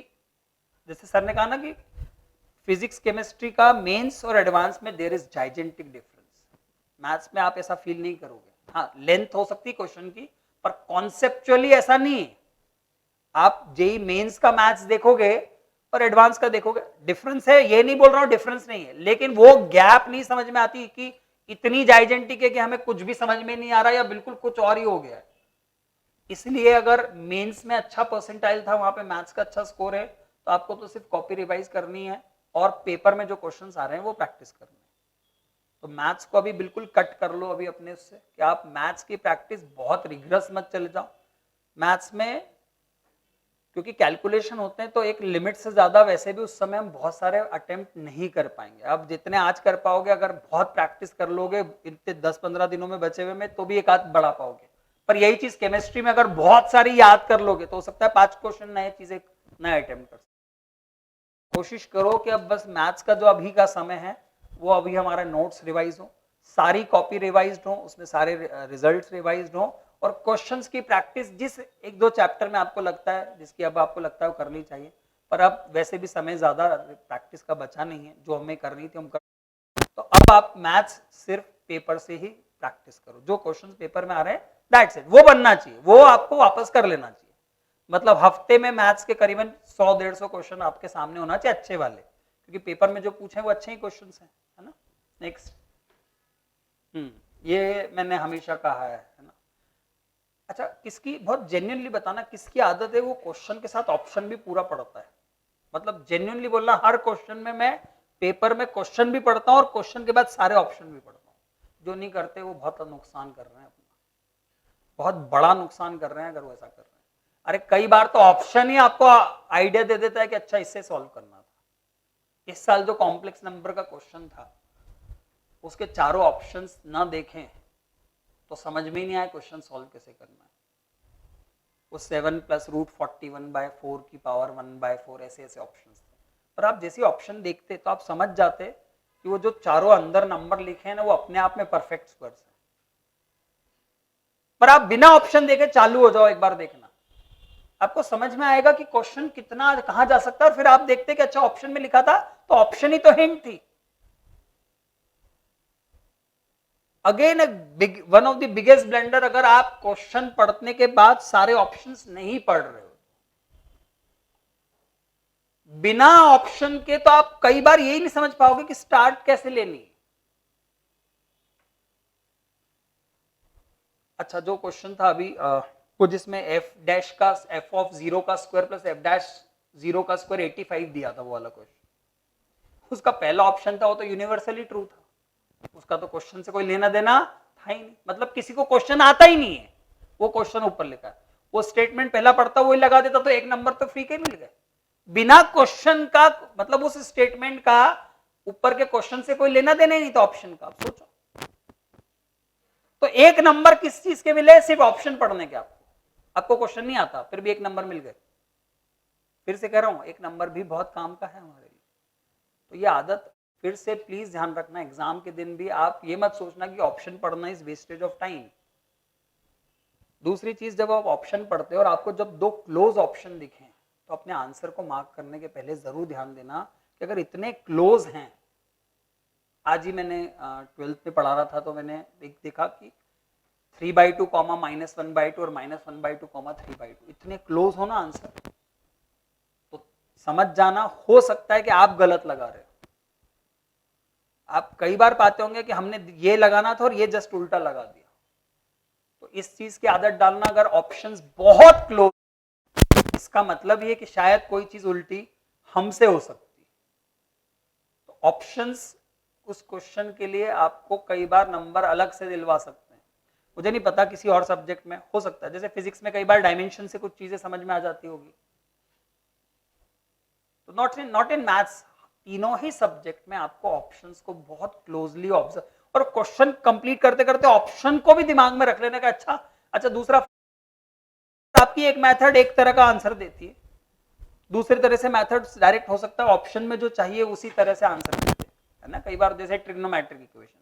जैसे सर ने कहा ना कि फिजिक्स केमिस्ट्री का मेंस और एडवांस में there is gigantic difference. Maths में आप ऐसा फील नहीं करोगे, हाँ लेंथ हो सकती है क्वेश्चन की, पर कॉन्सेप्चुअली ऐसा नहीं है। आप जेई मेंस का मैथ्स देखोगे और एडवांस का देखोगे, डिफरेंस है, ये नहीं बोल रहा हूं डिफरेंस नहीं है, लेकिन वो गैप नहीं समझ में आती कि इतनी जाइजेंटिक है कि हमें कुछ भी समझ में नहीं आ रहा या बिल्कुल कुछ और ही हो गया है। इसलिए अगर मेंस में अच्छा परसेंटाइल था, वहां पे मैथ्स का अच्छा स्कोर है, तो आपको तो सिर्फ कॉपी रिवाइज करनी है और पेपर में जो क्वेश्चंस आ रहे हैं वो प्रैक्टिस करनी है। तो मैथ्स को अभी बिल्कुल कट कर लो अभी अपने उससे, कि आप मैथ्स की प्रैक्टिस बहुत रिगरस मत चले जाओ। मैथ्स में क्योंकि कैलकुलेशन होते हैं तो एक लिमिट से ज्यादा वैसे भी उस समय हम बहुत सारे अटेम्प्ट नहीं कर पाएंगे। अब जितने आज कर पाओगे, अगर बहुत प्रैक्टिस कर लोगे इतने 10-15 दिनों में बचे हुए में, तो भी एक आध बढ़ा पाओगे। पर यही चीज केमिस्ट्री में अगर बहुत सारी याद कर लोगे तो हो सकता है 5 क्वेश्चन नए चीजें नए अटेम्प्ट कर सकते। कोशिश करो कि अब बस मैथ्स का जो अभी का समय है वो अभी हमारा नोट्स रिवाइज हो, सारी कॉपी रिवाइज हो, उसमें सारे रिजल्ट रिवाइज हो, और क्वेश्चंस की प्रैक्टिस जिस 1-2 चैप्टर में आपको लगता है, जिसकी अब आपको लगता है वो करनी चाहिए, पर अब वैसे भी समय ज्यादा प्रैक्टिस का बचा नहीं है, जो हमें करनी थी हम कर। तो अब आप मैथ्स सिर्फ पेपर से ही प्रैक्टिस करो, जो क्वेश्चंस पेपर में आ रहे हैं दैट्स इट, वो बनना चाहिए, वो आपको वापस कर लेना चाहिए। मतलब हफ्ते में मैथ्स के करीबन 100-150 क्वेश्चन आपके सामने होना चाहिए, अच्छे वाले, क्योंकि पेपर में जो पूछे वो अच्छे ही क्वेश्चन हैं, है ना। नेक्स्ट, ये मैंने हमेशा कहा है ना। अच्छा, किसकी, बहुत जेन्युइनली बताना, किसकी आदत है वो क्वेश्चन के साथ ऑप्शन भी पूरा पढ़ता है। मतलब जेन्युइनली बोलना, हर क्वेश्चन में मैं पेपर में क्वेश्चन भी पढ़ता हूं और क्वेश्चन के बाद सारे ऑप्शन भी पढ़ता हूं। जो नहीं करते वो बहुत नुकसान कर रहे हैं अपना, बहुत बड़ा नुकसान कर रहे हैं अगर वो ऐसा कर रहे हैं। अरे कई बार तो ऑप्शन ही आपको आइडिया दे देता है कि अच्छा इससे सॉल्व करना था। इस साल जो कॉम्प्लेक्स नंबर का क्वेश्चन था, उसके चारों ऑप्शंस ना देखें तो समझ में ही नहीं आया क्वेश्चन सॉल्व कैसे करना है। वो 7 + √41/4 की पावर 1/4 ऐसे ऐसे ऑप्शंस थे, पर आप जैसे ऑप्शन देखते तो आप समझ जाते कि वो जो चारों अंदर नंबर लिखे हैं ना, वो अपने आप में परफेक्ट स्क्वायर्स हैं। पर आप बिना ऑप्शन देखे चालू हो जाओ, एक बार देखना, आपको समझ में आएगा कि क्वेश्चन कितना कहां जा सकता है, और फिर आप देखते कि अच्छा ऑप्शन में लिखा था तो ऑप्शन ही तो हिंट थी। Again one of the biggest blender, अगर आप क्वेश्चन पढ़ने के बाद सारे ऑप्शंस नहीं पढ़ रहे हो, बिना ऑप्शन के तो आप कई बार यही नहीं समझ पाओगे कि स्टार्ट कैसे लेनी। अच्छा, जो क्वेश्चन था अभी कुछ जिसमें f' का f(0) का स्क्वायर प्लस f'(0) का स्क्वायर 85 दिया था, वो वाला क्वेश्चन, उसका पहला ऑप्शन था वो तो यूनिवर्सली ट्रू था, उसका तो क्वेश्चन से कोई लेना देना था ही नहीं। मतलब किसी को क्वेश्चन आता ही नहीं है, वो क्वेश्चन ऊपर लिखा है, वो स्टेटमेंट पहला पढ़ता वही लगा देता, तो 1 नंबर तो फ्री के मिल गए बिना क्वेश्चन का। मतलब उस स्टेटमेंट का ऊपर के क्वेश्चन से कोई लेना देना ही नहीं था ऑप्शन का। आप सोचो, तो 1 नंबर किस चीज के मिले, सिर्फ ऑप्शन पढ़ने के। आपको क्वेश्चन नहीं आता फिर भी 1 नंबर मिल गए। फिर से कह रहा हूं, 1 नंबर भी बहुत काम का है हमारे लिए। तो ये आदत फिर से प्लीज ध्यान रखना, एग्जाम के दिन भी आप ये मत सोचना कि ऑप्शन पढ़ना इज वेस्टेज ऑफ टाइम। दूसरी चीज, जब आप ऑप्शन पढ़ते हो और आपको जब 2 क्लोज ऑप्शन दिखे तो अपने आंसर को मार्क करने के पहले जरूर ध्यान देना कि अगर इतने क्लोज हैं, आज ही मैंने 12th में पढ़ा रहा था तो मैंने देखा कि 3/2, -1/2 और -1/2, 3/2 इतने क्लोज हो ना आंसर, तो समझ जाना हो सकता है कि आप गलत लगा रहे हो। आप कई बार पाते होंगे कि हमने ये लगाना था और ये जस्ट उल्टा लगा दिया। तो इस चीज की आदत डालना, अगर ऑप्शंस बहुत क्लोज, इसका मतलब ये कि शायद कोई चीज उल्टी हमसे हो सकती। ऑप्शंस उस क्वेश्चन के लिए आपको कई बार नंबर अलग से दिलवा सकते हैं। मुझे नहीं पता किसी और सब्जेक्ट में हो सकता है, जैसे फिजिक्स में कई बार डायमेंशन से कुछ चीजें समझ में आ जाती होगी, तो नॉट इन मैथ्स, तीनों ही सब्जेक्ट में आपको ऑप्शंस को बहुत क्लोजली ऑब्जर्व, और क्वेश्चन कंप्लीट करते करते ऑप्शन को भी दिमाग में रख लेने का। अच्छा दूसरा, आपकी एक मेथड एक तरह का आंसर देती है, दूसरी तरह से मेथड डायरेक्ट हो सकता है, ऑप्शन में जो चाहिए उसी तरह से आंसर देते है ना। कई बार जैसे ट्रिग्नोमेट्रिक इक्वेशन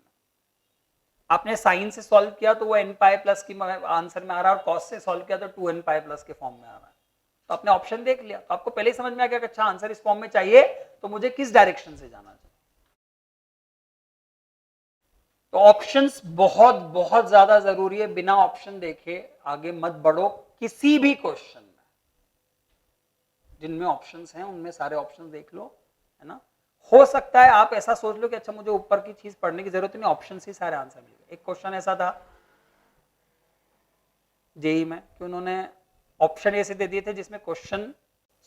आपने साइन से सॉल्व किया तो वो n पाई प्लस की आंसर में आ रहा है, और कॉस से सॉल्व किया तो 2n पाई प्लस के फॉर्म में आ रहा है, तो आपने ऑप्शन देख लिया, तो आपको पहले ही समझ में आ गया कि अच्छा आंसर इस फॉर्म में चाहिए तो मुझे किस डायरेक्शन से जाना चाहिए। तो ऑप्शंस बहुत बहुत ज्यादा जरूरी है, बिना ऑप्शन देखे आगे मत बढ़ो किसी भी क्वेश्चन में। जिनमें ऑप्शंस हैं उनमें सारे ऑप्शंस देख लो, है ना। हो सकता है आप ऐसा सोच लो कि अच्छा मुझे ऊपर की चीज पढ़ने की जरूरत नहीं, ऑप्शन से सारे आंसर मिल गए। एक क्वेश्चन ऐसा था जेई में कि उन्होंने ऑप्शन ऐसे दे दिए थे जिसमें क्वेश्चन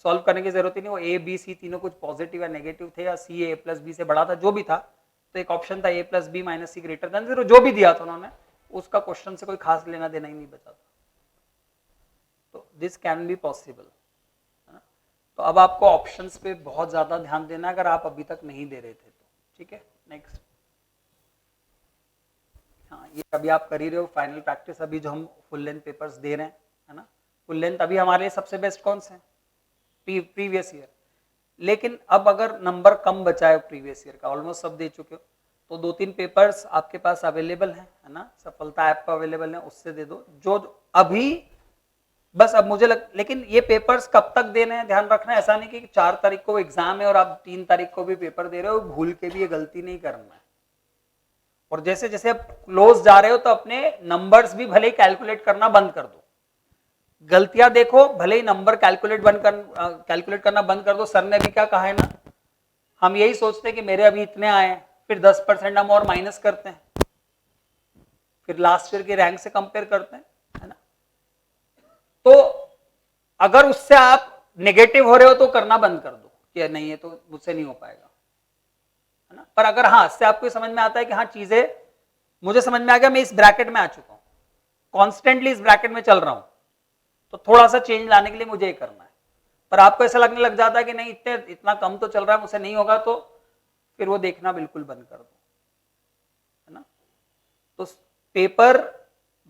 सॉल्व करने की जरूरत ही नहीं, वो ए बी सी तीनों कुछ पॉजिटिव या नेगेटिव थे, या सी ए प्लस बी से बड़ा था, जो भी था। तो एक ऑप्शन था ए प्लस बी माइनस सी ग्रेटर देन 0, जो भी दिया था उन्होंने, उसका क्वेश्चन से कोई खास लेना देना ही नहीं बचा था। तो दिस कैन बी पॉसिबल, है ना। तो अब आपको ऑप्शंस पे बहुत ज्यादा ध्यान देना अगर आप अभी तक नहीं दे रहे थे तो, ठीक है। नेक्स्ट, हाँ ये अभी आप कर ही रहे हो फाइनल प्रैक्टिस, अभी जो हम फुल लेंथ पेपर्स दे रहे हैं, है ना। फुल लेंथ अभी हमारे लिए सबसे बेस्ट कौन से हैं, प्रीवियस ईयर। लेकिन अब अगर नंबर कम बचा है प्रीवियस ईयर का, ऑलमोस्ट सब दे चुके हो, तो 2-3 पेपर्स आपके पास अवेलेबल हैं, है ना, सफलता ऐप पर अवेलेबल है, उससे दे दो जो अभी बस। अब मुझे लेकिन ये पेपर्स कब तक देने हैं ध्यान रखना, ऐसा नहीं कि 4 तारीख को एग्जाम है और आप 3 तारीख को भी पेपर दे रहे हो, भूल के भी ये गलती नहीं करना है। और जैसे जैसे आप क्लोज जा रहे हो तो अपने नंबर्स भी भले ही कैलकुलेट करना बंद कर दो, गलतियां देखो भले ही नंबर कैलकुलेट करना बंद कर दो। सर ने भी क्या कहा है ना, हम यही सोचते हैं कि मेरे अभी इतने आए, फिर 10% हम और माइनस करते हैं, फिर लास्ट ईयर के रैंक से कंपेयर करते हैं, है ना। तो अगर उससे आप नेगेटिव हो रहे हो तो करना बंद कर दो कि नहीं ये तो मुझसे नहीं हो पाएगा, है ना। पर अगर हाँ इससे आपको समझ में आता है कि हाँ चीजें मुझे समझ में आ गया, मैं इस ब्रैकेट में आ चुका हूं, कॉन्स्टेंटली इस ब्रैकेट में चल रहा हूं, तो थोड़ा सा चेंज लाने के लिए मुझे ये करना है। पर आपको ऐसा लगने लग जाता है कि नहीं इतना कम तो चल रहा है, मुझसे नहीं होगा, तो फिर वो देखना बिल्कुल बंद कर दो, है ना। तो पेपर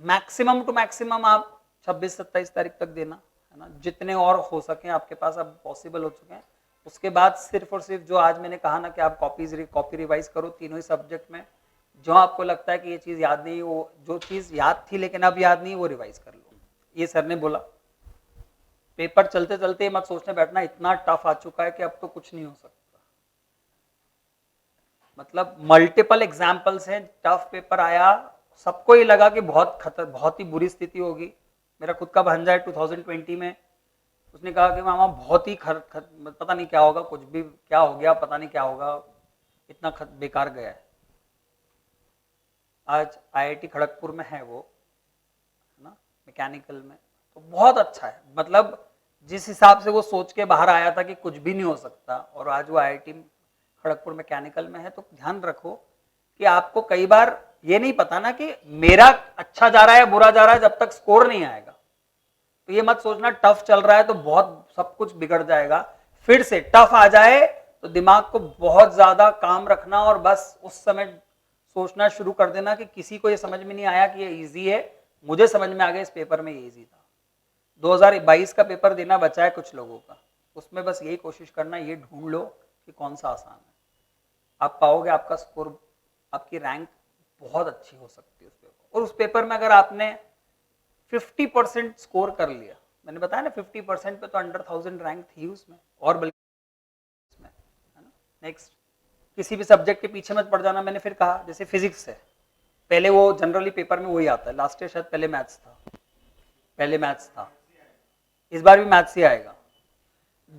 मैक्सिमम टू मैक्सिमम आप 26-27 तारीख तक देना, है ना, जितने और हो सके आपके पास अब पॉसिबल हो चुके हैं। उसके बाद सिर्फ और सिर्फ जो आज मैंने कहा ना कि आप कॉपी रिवाइज करो तीनों ही सब्जेक्ट में, जो आपको लगता है कि ये चीज याद नहीं, वो जो चीज याद थी लेकिन अब याद नहीं, वो रिवाइज कर लो। ये सर ने बोला। पेपर चलते चलते मत सोचने बैठना इतना टफ आ चुका है कि अब तो कुछ नहीं हो सकता, मतलब मल्टीपल एग्जाम्पल्स हैं, टफ पेपर आया, सबको ये लगा कि बहुत ही बुरी स्थिति होगी। मेरा खुद का भांजा है 2020 में, उसने कहा कि मामा बहुत ही पता नहीं क्या होगा, कुछ भी क्या हो गया पता नहीं क्या होगा, इतना बेकार गया है। आज आईआईटी खड़गपुर में है वो, है ना, मैकेनिकल में, तो बहुत अच्छा है। मतलब जिस हिसाब से वो सोच के बाहर आया था कि कुछ भी नहीं हो सकता, और आज वो आईआईटी खड़गपुर मैकेनिकल में है। तो ध्यान रखो कि आपको कई बार ये नहीं पता ना कि मेरा अच्छा जा रहा है बुरा जा रहा है, जब तक स्कोर नहीं आएगा। तो ये मत सोचना टफ चल रहा है तो बहुत सब कुछ बिगड़ जाएगा। फिर से टफ आ जाए तो दिमाग को बहुत ज्यादा काम रखना, और बस उस समय सोचना शुरू कर देना कि किसी को ये समझ में नहीं आया कि ये इजी है, मुझे समझ में आ गया इस पेपर में ये इजी था। 2022 का पेपर देना बचा है कुछ लोगों का, उसमें बस यही कोशिश करना, ये ढूंढ लो कि कौन सा आसान है, आप पाओगे आपका स्कोर, आपकी रैंक बहुत अच्छी हो सकती है उस पेपर। और उस पेपर में अगर आपने 50% स्कोर कर लिया, मैंने बताया ना 50% पे तो अंडर 1000 रैंक थी उसमें, और बल्कि उसमें, है ना। नेक्स्ट, किसी भी सब्जेक्ट के पीछे मत पड़ जाना। मैंने फिर कहा जैसे फिजिक्स है, पहले वो जनरली पेपर में वही आता है, लास्ट ईयर शायद पहले मैथ्स था, इस बार भी मैथ्स ही आएगा।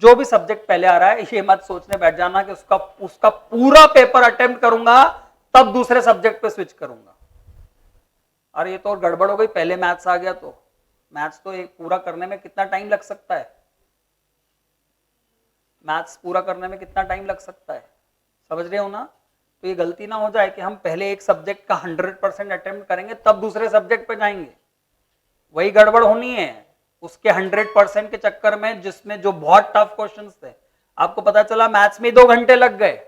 जो भी सब्जेक्ट पहले आ रहा है ये मत सोचने बैठ जाना कि उसका पूरा पेपर अटेम्प्ट करूंगा तब दूसरे सब्जेक्ट पे स्विच करूंगा। अरे ये तो गड़बड़ हो गई, पहले मैथ्स आ गया तो मैथ्स तो एक पूरा करने में कितना टाइम लग सकता है, मैथ्स पूरा करने में कितना टाइम लग सकता है, समझ रहे हो ना? तो ये गलती ना हो जाए कि हम पहले एक सब्जेक्ट का 100% अटेम्प्ट करेंगे तब दूसरे सब्जेक्ट पे जाएंगे, वही गड़बड़ होनी है। उसके 100% के चक्कर में जिसमें जो बहुत टफ क्वेश्चंस थे, आपको पता चला मैथ्स में 2 घंटे लग गए।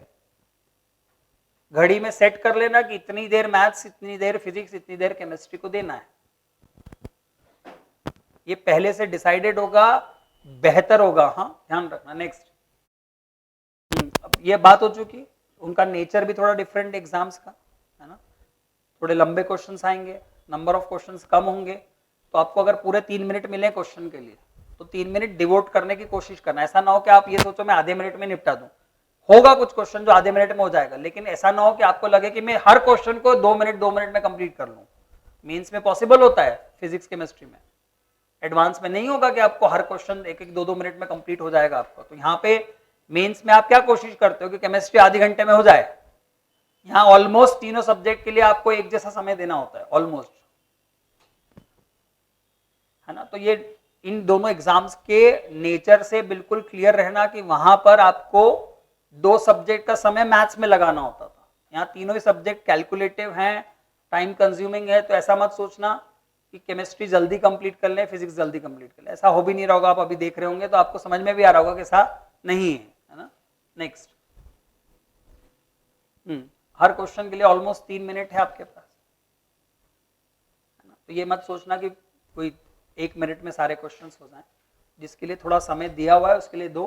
घड़ी में सेट कर लेना कि इतनी देर मैथ्स, इतनी देर फिजिक्स, इतनी देर केमिस्ट्री को देना है। ये पहले से डिसाइडेड होगा, बेहतर होगा। हाँ, ध्यान रखना। नेक्स्ट, अब ये बात हो चुकी, उनका नेचर भी थोड़ा डिफरेंट एग्जाम्स का, है ना? थोड़े लंबे क्वेश्चंस आएंगे, नंबर ऑफ क्वेश्चंस कम होंगे, तो आपको अगर पूरे 3 मिनट मिले क्वेश्चन के लिए तो 3 मिनट डिवोट करने की कोशिश करना। ऐसा ना हो कि आप ये सोचो मैं आधे मिनट में निपटा दूं। होगा कुछ क्वेश्चन जो आधे मिनट में हो जाएगा, लेकिन ऐसा ना हो कि आपको लगे कि मैं हर क्वेश्चन को 2 मिनट में कंप्लीट कर लूं। मेंस में पॉसिबल होता है, फिजिक्स केमिस्ट्री में। एडवांस में नहीं होगा कि आपको हर क्वेश्चन 1-2 मिनट में कंप्लीट हो जाएगा आपका। तो यहाँ पे मेंस में आप क्या कोशिश करते हो कि केमिस्ट्री आधे घंटे में हो जाए। यहाँ ऑलमोस्ट तीनों सब्जेक्ट के लिए आपको एक जैसा समय देना होता है, ऑलमोस्ट, है ना? तो ये इन दोनों एग्जाम्स के नेचर से बिल्कुल क्लियर रहना कि वहां पर आपको 2 सब्जेक्ट का समय मैथ्स में लगाना होता था। यहाँ तीनों ही सब्जेक्ट कैलकुलेटिव हैं, टाइम कंज्यूमिंग है। तो ऐसा मत सोचना कि केमिस्ट्री जल्दी कंप्लीट कर लें, फिजिक्स जल्दी कंप्लीट कर लें, ऐसा हो भी नहीं रहा होगा। आप अभी देख रहे होंगे तो आपको समझ में भी आ रहा होगा कि ऐसा नहीं है ना? नेक्स्ट, हर क्वेश्चन के लिए ऑलमोस्ट 3 मिनट है आपके पास, है ना? तो ये मत सोचना कि कोई 1 मिनट में सारे क्वेश्चंस हो जाएं। जिसके लिए थोड़ा समय दिया हुआ है उसके लिए दो।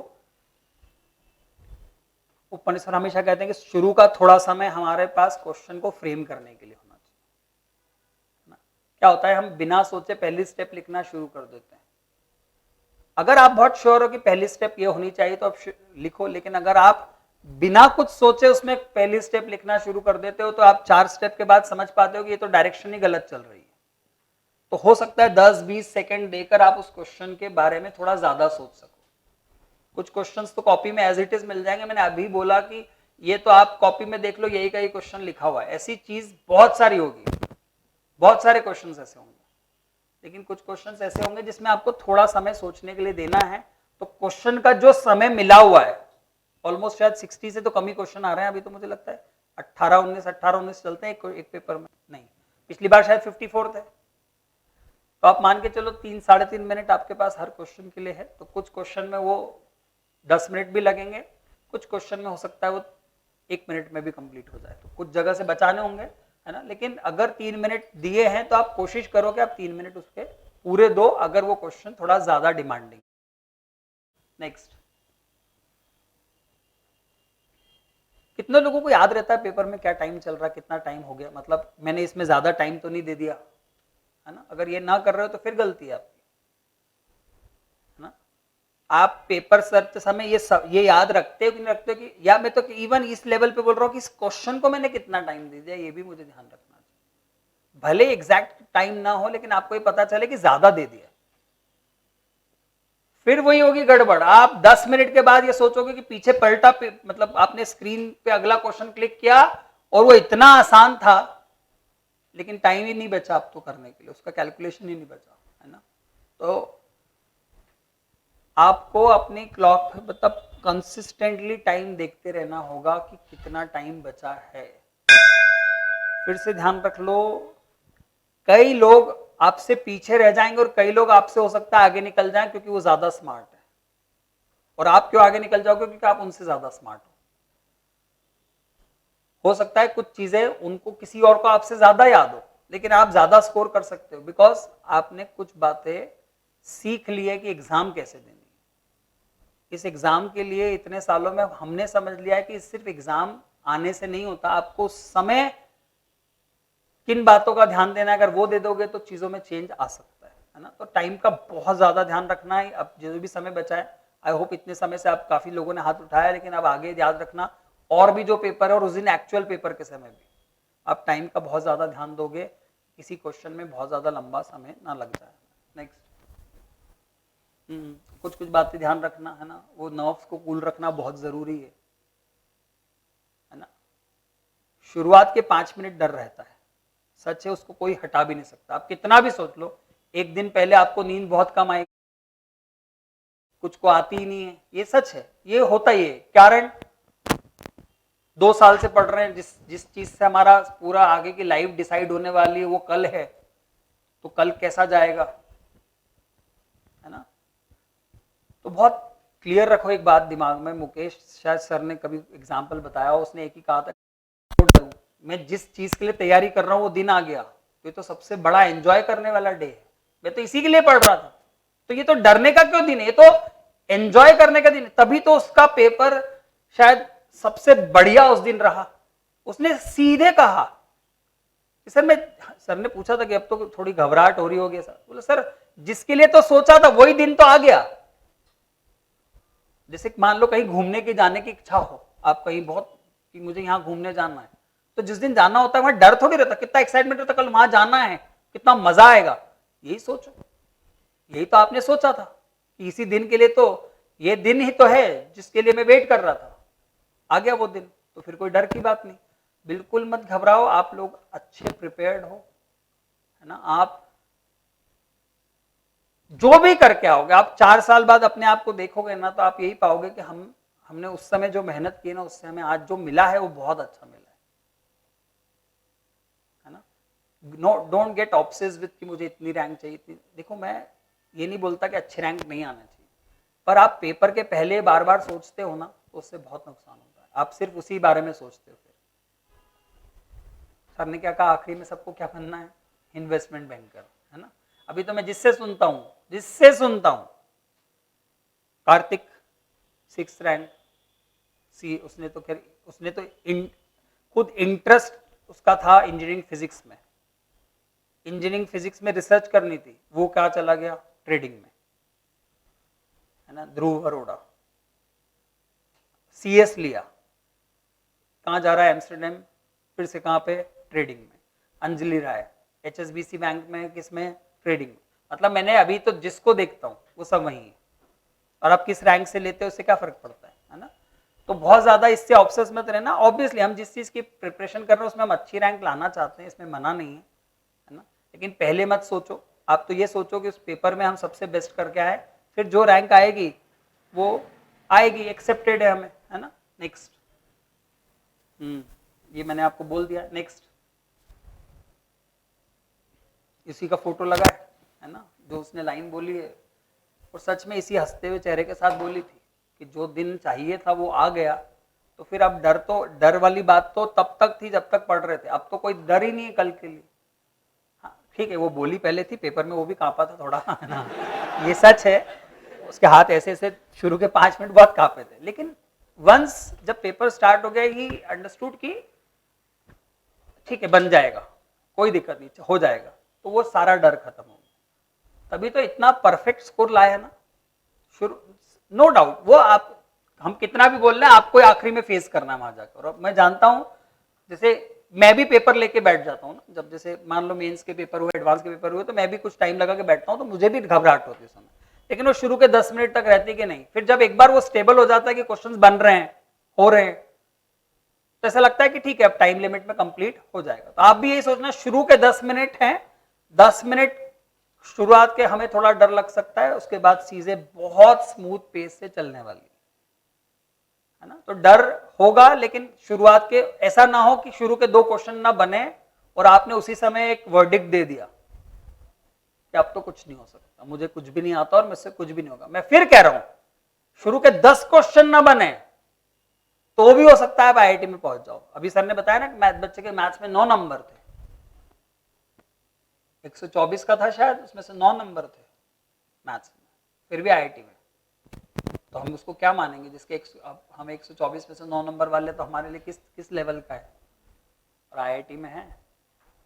उपनिषद हमेशा कहते हैं कि शुरू का थोड़ा समय हमारे पास क्वेश्चन को फ्रेम करने के लिए होना चाहिए, ना? क्या होता है, हम बिना सोचे पहली स्टेप लिखना शुरू कर देते हैं। अगर आप बहुत श्योर हो कि पहली स्टेप ये होनी चाहिए तो आप लिखो, लेकिन अगर आप बिना कुछ सोचे उसमें पहली स्टेप लिखना शुरू कर देते हो तो आप 4 स्टेप के बाद समझ पाते हो कि ये तो डायरेक्शन ही गलत चल रही है। तो हो सकता है 10-20 सेकंड देकर आप उस क्वेश्चन के बारे में थोड़ा ज्यादा सोच सको। कुछ क्वेश्चंस तो कॉपी में एज इट इज मिल जाएंगे। मैंने अभी बोला कि ये तो आप कॉपी में देख लो, यही का ही क्वेश्चन लिखा हुआ है। ऐसी चीज बहुत सारी होगी, बहुत सारे क्वेश्चंस ऐसे होंगे, लेकिन कुछ क्वेश्चंस ऐसे होंगे जिसमें आपको थोड़ा समय सोचने के लिए देना है। तो क्वेश्चन का जो समय मिला हुआ है, ऑलमोस्ट शायद 60 से तो कम ही क्वेश्चन आ रहे हैं अभी, तो मुझे लगता है 18-19 चलते हैं एक पेपर में। नहीं, पिछली बार शायद 54 थे। तो आप मान के चलो 3-3.5 मिनट आपके पास हर क्वेश्चन के लिए है। तो कुछ क्वेश्चन में वो 10 मिनट भी लगेंगे, कुछ क्वेश्चन में हो सकता है वो 1 मिनट में भी कंप्लीट हो जाए। तो कुछ जगह से बचाने होंगे, है ना? लेकिन अगर 3 मिनट दिए हैं तो आप कोशिश करो कि आप 3 मिनट उसके पूरे दो, अगर वो क्वेश्चन थोड़ा ज्यादा डिमांडिंग। नेक्स्ट, कितने लोगों को याद रहता है पेपर में क्या टाइम चल रहा है, कितना टाइम हो गया, मतलब मैंने इसमें ज्यादा टाइम तो नहीं दे दिया, है ना? अगर ये ना कर रहे हो तो फिर गलती है आपकी, है ना? आप पेपर सर्च समय ये याद रखते हो कि नहीं रखते हो कि, या मैं तो इवन इस लेवल पे बोल रहा हूँ कि इस क्वेश्चन को मैंने कितना टाइम दे दिया, ये भी मुझे ध्यान रखना चाहिए। भले एग्जैक्ट टाइम ना हो, लेकिन आपको ये पता चले कि ज्यादा दे दिया। फिर वही होगी गड़बड़। आप 10 मिनट के बाद ये सोचोगे कि पीछे पलटा, मतलब आपने स्क्रीन पे अगला क्वेश्चन क्लिक किया और वो इतना आसान था, लेकिन टाइम ही नहीं बचा आप तो करने के लिए, उसका कैलकुलेशन ही नहीं बचा, है ना? तो आपको अपनी क्लॉक पे मतलब कंसिस्टेंटली टाइम देखते रहना होगा कि कितना टाइम बचा है। फिर से ध्यान रख लो, कई लोग आपसे पीछे रह जाएंगे और कई लोग आपसे हो सकता है आगे निकल जाएं क्योंकि वो ज्यादा स्मार्ट है। और आप क्यों आगे निकल जाओगे? क्योंकि आप उनसे ज्यादा स्मार्ट हो सकता है कुछ चीजें उनको किसी और को आपसे ज्यादा याद हो, लेकिन आप ज्यादा स्कोर कर सकते हो बिकॉज आपने कुछ बातें सीख ली है कि एग्जाम कैसे देनी। इस एग्जाम के लिए इतने सालों में हमने समझ लिया है कि सिर्फ एग्जाम आने से नहीं होता, आपको समय किन बातों का ध्यान देना है, अगर वो दे दोगे तो चीजों में चेंज आ सकता है ना? तो टाइम का बहुत ज्यादा ध्यान रखना है। अब जो भी समय बचा है, आई होप इतने समय से आप काफी लोगों ने हाथ उठाया, लेकिन अब आगे याद रखना और भी जो पेपर है और उस दिन एक्चुअल पेपर के समय भी आप टाइम का बहुत ज्यादा ध्यान दोगे, किसी क्वेश्चन में बहुत ज्यादा लंबा समय ना लग जाए। नेक्स्ट, कुछ कुछ बातें ध्यान रखना, है ना? वो नर्व्स को कूल रखना बहुत जरूरी है ना? शुरुआत के 5 मिनट डर रहता है, सच है, उसको कोई हटा भी नहीं सकता। आप कितना भी सोच लो, एक दिन पहले आपको नींद बहुत कम आएगी, कुछ को आती ही नहीं है, ये सच है, ये होता ही है। कारण 2 साल से पढ़ रहे हैं, जिस जिस चीज से हमारा पूरा आगे की लाइफ डिसाइड होने वाली है वो कल है, तो कल कैसा जाएगा, है ना। तो बहुत क्लियर रखो एक बात दिमाग में, मुकेश शायद सर ने कभी एग्जाम्पल बताया, उसने एक ही कहा था, मैं जिस चीज के लिए तैयारी कर रहा हूं वो दिन आ गया, तो ये तो सबसे बड़ा एंजॉय करने वाला डे है, मैं तो इसी के लिए पढ़ रहा था, तो ये तो डरने का क्यों दिन है, ये तो एंजॉय करने का दिन है, तभी तो उसका पेपर शायद सबसे बढ़िया उस दिन रहा। उसने सीधे कहा कि सर ने पूछा था कि अब तो थोड़ी घबराहट हो रही होगी सर, बोले सर जिसके लिए तो सोचा था वही दिन तो आ गया। जैसे मान लो कहीं घूमने की जाने की इच्छा हो, आप कहीं बहुत कि मुझे यहाँ घूमने जाना है, तो जिस दिन जाना होता है वहां डर थोड़ी रहता, कितना एक्साइटमेंट रहता, कल वहां जाना है, कितना मजा आएगा, यही सोचो, यही तो आपने सोचा था कि इसी दिन के लिए तो, ये दिन ही तो है जिसके लिए मैं वेट कर रहा था, आ गया वो दिन, तो फिर कोई डर की बात नहीं। बिल्कुल मत घबराओ, आप लोग अच्छे प्रिपेयर्ड हो, है ना। आप जो भी करके आओगे, आप 4 साल बाद अपने आप को देखोगे ना, तो आप यही पाओगे कि हमने उस समय जो मेहनत की ना, उससे हमें आज जो मिला है वो बहुत अच्छा मिला है ना। No, don't get obsessed with कि मुझे इतनी रैंक चाहिए, इतनी, देखो मैं ये नहीं बोलता कि अच्छे रैंक नहीं आना चाहिए, पर आप पेपर के पहले बार बार सोचते हो ना, तो उससे बहुत नुकसान होता है, आप सिर्फ उसी बारे में सोचते हो। फिर सर ने क्या कहा आखिरी में, सबको क्या बनना है, इन्वेस्टमेंट बैंकर, है ना। अभी तो मैं जिससे सुनता हूं कार्तिक 6th रैंक, उसने तो खैर खुद इंटरेस्ट उसका था इंजीनियरिंग फिजिक्स में रिसर्च करनी थी, वो क्या चला गया ट्रेडिंग में, है ना। ध्रुव अरोड़ा CS लिया, कहां जा रहा है, एम्स्टरडेम, फिर से कहां पे, ट्रेडिंग में। अंजलि राय HSBC बैंक में, किसमें, ट्रेडिंग में। मतलब मैंने अभी तो जिसको देखता हूं वो सब वही है, और आप किस रैंक से लेते हो उससे क्या फर्क पड़ता है ना। तो बहुत ज्यादा इससे ऑब्सेस मत रहना। ऑब्वियसली हम जिस चीज की प्रिपरेशन कर रहे हैं उसमें हम अच्छी रैंक लाना चाहते हैं, इसमें मना नहीं है ना, लेकिन पहले मत सोचो, आप तो ये सोचो कि उस पेपर में हम सबसे बेस्ट करके आए, फिर जो रैंक आएगी वो आएगी, एक्सेप्टेड है हमें, है ना। नेक्स्ट, ये मैंने आपको बोल दिया। नेक्स्ट, इसी का फोटो लगा है ना, जो उसने लाइन बोली है, और सच में इसी हंसते हुए चेहरे के साथ बोली थी कि जो दिन चाहिए था वो आ गया, तो फिर अब डर वाली बात तो तब तक थी जब तक पढ़ रहे थे, अब तो कोई डर ही नहीं है कल के लिए। हाँ ठीक है, वो बोली पहले थी, पेपर में वो भी कांपा था थोड़ा, है ना, ये सच है, उसके हाथ ऐसे ऐसे शुरू के 5 मिनट बहुत कांपे थे, लेकिन वंस जब पेपर स्टार्ट हो गया ही अंडरस्टूड की ठीक है बन जाएगा, कोई दिक्कत नहीं, हो जाएगा, तो वो सारा डर खत्म हो गया, तभी तो इतना परफेक्ट स्कोर लाया है ना शुरू, नो डाउट। वो आप, हम कितना भी बोल रहे हैं, आपको आखिरी में फेस करना है वहां जाकर, और मैं जानता हूं, जैसे मैं भी पेपर लेके बैठ जाता हूँ ना, जब जैसे मान लो मेंस के पेपर हुए, एडवांस के पेपर हुए, तो मैं भी कुछ टाइम लगा के बैठता हूँ, तो मुझे भी घबराहट होती है समय, लेकिन वो शुरू के 10 मिनट तक रहती कि नहीं, फिर जब एक बार वो स्टेबल हो जाता है कि क्वेश्चंस बन रहे हैं, हो रहे हैं, तो ऐसा लगता है कि ठीक है अब टाइम लिमिट में कंप्लीट हो जाएगा। तो आप भी यही सोचना, शुरू के 10 मिनट हैं, 10 मिनट शुरुआत के हमें थोड़ा डर लग सकता है, उसके बाद चीजें बहुत स्मूथ पेस से चलने वाली है ना। तो डर होगा, लेकिन शुरुआत के ऐसा ना हो कि शुरू के 2 क्वेश्चन ना बने और आपने उसी समय एक वर्डिक्ट दे दिया कि अब तो कुछ नहीं हो सकता, मुझे कुछ भी नहीं आता और मुझसे कुछ भी नहीं होगा। मैं फिर कह रहा हूं, शुरू के 10 क्वेश्चन ना बने तो भी हो सकता है आप IIT में पहुंच जाओ। अभी सर ने बताया ना कि बच्चे के मैथ्स में 9 नंबर थे, 124 का था शायद, उसमें से 9 नंबर थे मैथ्स में, फिर भी IIT में, तो हम उसको क्या मानेंगे जिसके हम 124 में से 9 नंबर वाले, तो हमारे लिए किस लेवल का है, और IIT में है,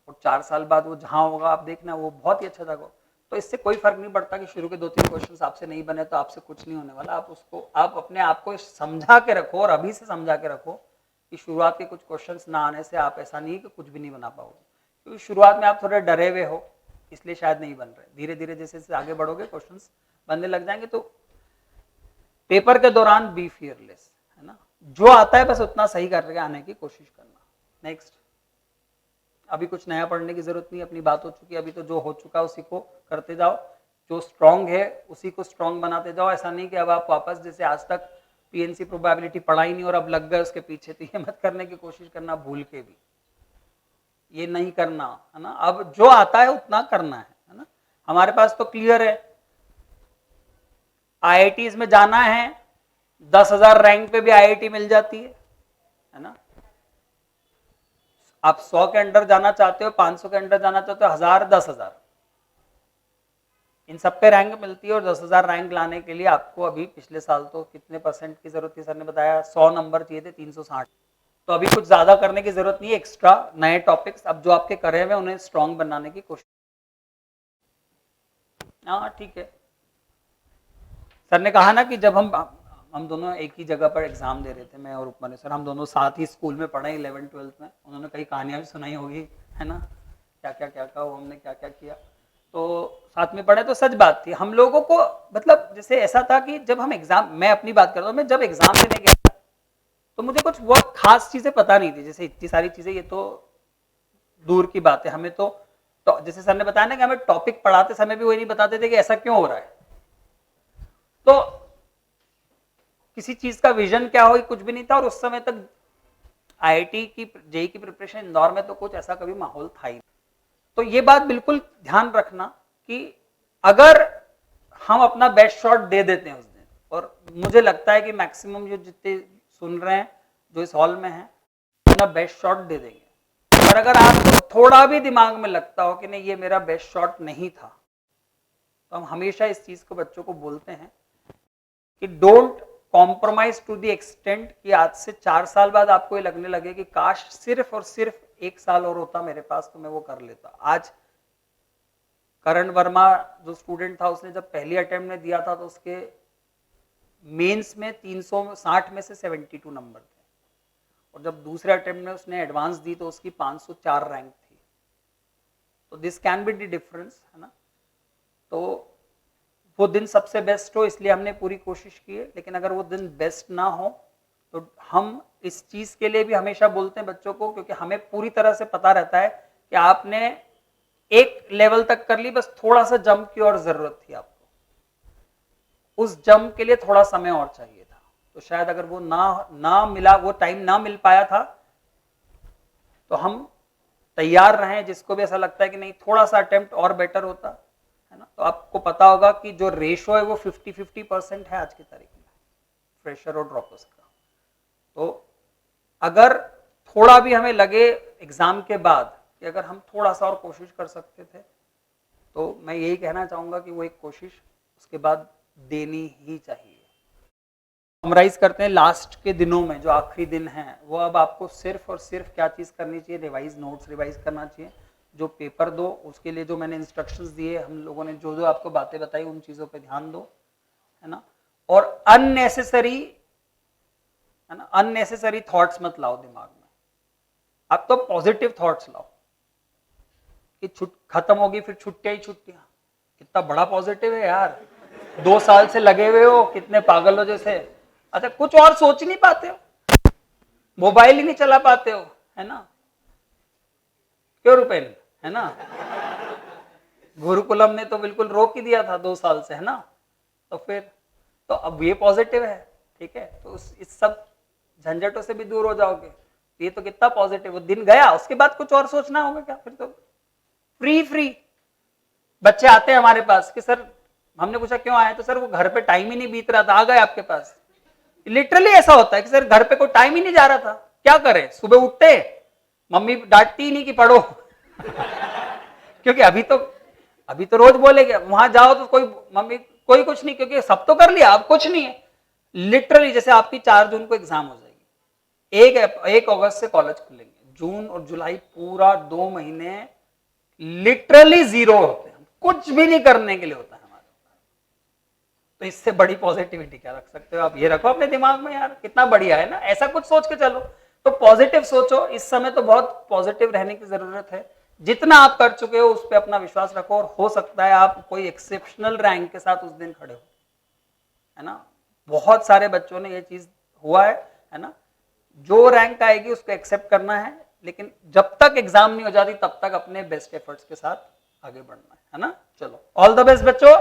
और 4 साल बाद वो जहां होगा आप देखना वो बहुत ही अच्छा जगह। तो इससे कोई फर्क नहीं पड़ता कि शुरू के 2-3 क्वेश्चंस आपसे नहीं बने तो आपसे कुछ नहीं होने वाला। आप अपने आप को समझा के रखो, और अभी से समझा के रखो कि शुरुआत के कुछ क्वेश्चंस ना आने से आप ऐसा नहीं कि कुछ भी नहीं बना पाओगे, क्योंकि शुरुआत में आप थोड़े डरे हुए हो इसलिए शायद नहीं बन रहे, धीरे धीरे जैसे आगे बढ़ोगे क्वेश्चंस बनने लग जाएंगे। तो पेपर के दौरान बी फियरलेस, है ना, जो आता है बस उतना सही करके आने की कोशिश करना। नेक्स्ट, अभी कुछ नया पढ़ने की जरूरत नहीं, अपनी बात हो चुकी है, अभी तो जो हो चुका उसी को करते जाओ, जो स्ट्रांग है उसी को स्ट्रांग बनाते जाओ। ऐसा नहीं कि अब आप वापस जैसे आज तक पीएनसी प्रोबेबिलिटी पढ़ा ही नहीं और अब लग गए उसके पीछे, तो ये मत करने की कोशिश करना भूल के भी, ये नहीं करना है ना। अब जो आता है उतना करना है ना। हमारे पास तो क्लियर है, आईआईटीज में जाना है, 10,000 रैंक पे भी आईआईटी मिल जाती है ना। आप 100 के अंडर जाना चाहते हो, 500 के अंडर जाना चाहते हो, 1000, 10,000, इन सब पे रैंक मिलती है। और 10,000 रैंक लाने के लिए आपको अभी पिछले साल तो कितने परसेंट की जरूरत थी, सर ने बताया 100 नंबर चाहिए थे, 360। तो अभी कुछ ज्यादा करने की जरूरत नहीं है, एक्स्ट्रा नए टॉपिक्स अब जो आपके करे हुए उन्हें स्ट्रॉन्ग बनाने की कोशिश। हाँ ठीक है, सर ने कहा ना कि जब हम दोनों एक ही जगह पर एग्जाम दे रहे थे, मैं और उपमन्यु सर, हम दोनों साथ ही स्कूल में पढ़े 11th 12th में, उन्होंने कई कहानियां भी सुनाई होगी है ना, क्या क्या कहा, हमने क्या क्या किया, तो साथ में पढ़े। तो सच बात थी, हम लोगों को मतलब जैसे ऐसा था कि जब हम एग्जाम, मैं अपनी बात करता हूँ, मैं जब एग्जाम देने गया तो मुझे कुछ बहुत खास चीजें पता नहीं थी, जैसे इतनी सारी चीजें, ये तो दूर की बात है। हमें तो जैसे सर ने बताया ना कि हमें टॉपिक पढ़ाते समय भी वही नहीं बताते थे कि ऐसा क्यों हो रहा है, तो किसी चीज का विजन क्या हो कुछ भी नहीं था। और उस समय तक आईआईटी की जेईई की प्रिपरेशन इंदौर में तो कुछ ऐसा कभी माहौल था ही। तो ये बात बिल्कुल ध्यान रखना कि अगर हम अपना बेस्ट शॉट दे देते हैं उस दिन, और मुझे लगता है कि मैक्सिमम जो जितने सुन रहे हैं जो इस हॉल में हैं अपना बेस्ट शॉट दे देंगे। और अगर आपको थोड़ा भी दिमाग में लगता हो कि नहीं ये मेरा बेस्ट शॉट नहीं था, तो हम हमेशा इस चीज को बच्चों को बोलते हैं कि don't compromise to the extent कि आज से 4 साल बाद आपको ये लगने लगे कि काश सिर्फ और सिर्फ 1 साल और होता मेरे पास तो मैं वो कर लेता। आज करण वर्मा जो स्टूडेंट था, उसने जब पहली अटेम्प्ट में दिया था तो उसके मेंस में 360 में से 72 नंबर थे, और जब दूसरे अटेम्प्ट में उसने एडवांस दी तो उसकी 504 रैंक थी। तो this can be the difference है ना। तो वो दिन सबसे बेस्ट हो इसलिए हमने पूरी कोशिश की है, लेकिन अगर वो दिन बेस्ट ना हो तो हम इस चीज के लिए भी हमेशा बोलते हैं बच्चों को, क्योंकि हमें पूरी तरह से पता रहता है कि आपने एक लेवल तक कर ली, बस थोड़ा सा जंप की और जरूरत थी आपको, उस जंप के लिए थोड़ा समय और चाहिए था। तो शायद अगर वो ना मिला, वो टाइम ना मिल पाया था, तो हम तैयार रहें। जिसको भी ऐसा लगता है कि नहीं थोड़ा सा अटेम्प्ट और बेटर होता है ना, तो आपको पता होगा कि जो रेशो है वो 50-50% है आज की तारीख में फ्रेशर और ड्रॉपर्स का। तो अगर थोड़ा भी हमें लगे एग्जाम के बाद कि अगर हम थोड़ा सा और कोशिश कर सकते थे, तो मैं यही कहना चाहूंगा कि वो एक कोशिश उसके बाद देनी ही चाहिए। समराइज करते हैं लास्ट के दिनों में, जो आखिरी दिन है, वो अब आपको सिर्फ और सिर्फ क्या चीज करनी चाहिए, रिवाइज नोट्स रिवाइज करना चाहिए। जो पेपर दो उसके लिए जो मैंने इंस्ट्रक्शंस दिए, हम लोगों ने जो जो आपको बातें बताई उन चीजों पे ध्यान दो है ना। और अननेसेसरी थॉट्स मत लाओ दिमाग में, अब तो पॉजिटिव थॉट्स लाओ कि खत्म होगी फिर छुट्टियां ही छुट्टियां। कितना बड़ा पॉजिटिव है यार, 2 साल से लगे हुए हो, कितने पागल हो जैसे। अच्छा कुछ और सोच ही नहीं पाते हो, मोबाइल ही नहीं चला पाते हो है ना, क्यों रुपेन है ना। गुरुकुलम ने तो बिल्कुल रोक ही दिया था 2 साल से है ना। तो फिर तो अब ये पॉजिटिव है, ठीक है, तो इस सब झंझटों से भी दूर हो जाओगे। ये तो कितना पॉजिटिव, वो दिन गया, उसके बाद कुछ और सोचना होगा क्या, फिर तो फ्री। बच्चे आते हैं हमारे पास कि सर, हमने पूछा क्यों आए, तो सर वो घर पे टाइम ही नहीं बीत रहा था, आ गए आपके पास। लिटरली ऐसा होता है कि सर घर पे कोई टाइम ही नहीं जा रहा था, क्या करें, सुबह उठते मम्मी डांटती ही नहीं कि पढ़ो क्योंकि अभी तो रोज बोलेगे, वहां जाओ तो कोई मम्मी कोई कुछ नहीं, क्योंकि सब तो कर लिया, अब कुछ नहीं है। लिटरली जैसे आपकी 4 जून को एग्जाम हो जाएगी, 1 अगस्त से कॉलेज खुलेंगे, जून और जुलाई पूरा 2 महीने लिटरली जीरो होते हैं, कुछ भी नहीं करने के लिए होता है हमारे। तो इससे बड़ी पॉजिटिविटी क्या रख सकते हो आप, ये रखो अपने दिमाग में यार, कितना बढ़िया है ना, ऐसा कुछ सोच के चलो। तो पॉजिटिव सोचो, इस समय तो बहुत पॉजिटिव रहने की जरूरत है। जितना आप कर चुके हो उस पर अपना विश्वास रखो, और हो सकता है आप कोई एक्सेप्शनल रैंक के साथ उस दिन खड़े हो है ना। बहुत सारे बच्चों ने ये चीज हुआ है ना। जो रैंक आएगी उसको एक्सेप्ट करना है, लेकिन जब तक एग्जाम नहीं हो जाती तब तक अपने बेस्ट एफर्ट्स के साथ आगे बढ़ना है ना। चलो ऑल द बेस्ट बच्चों।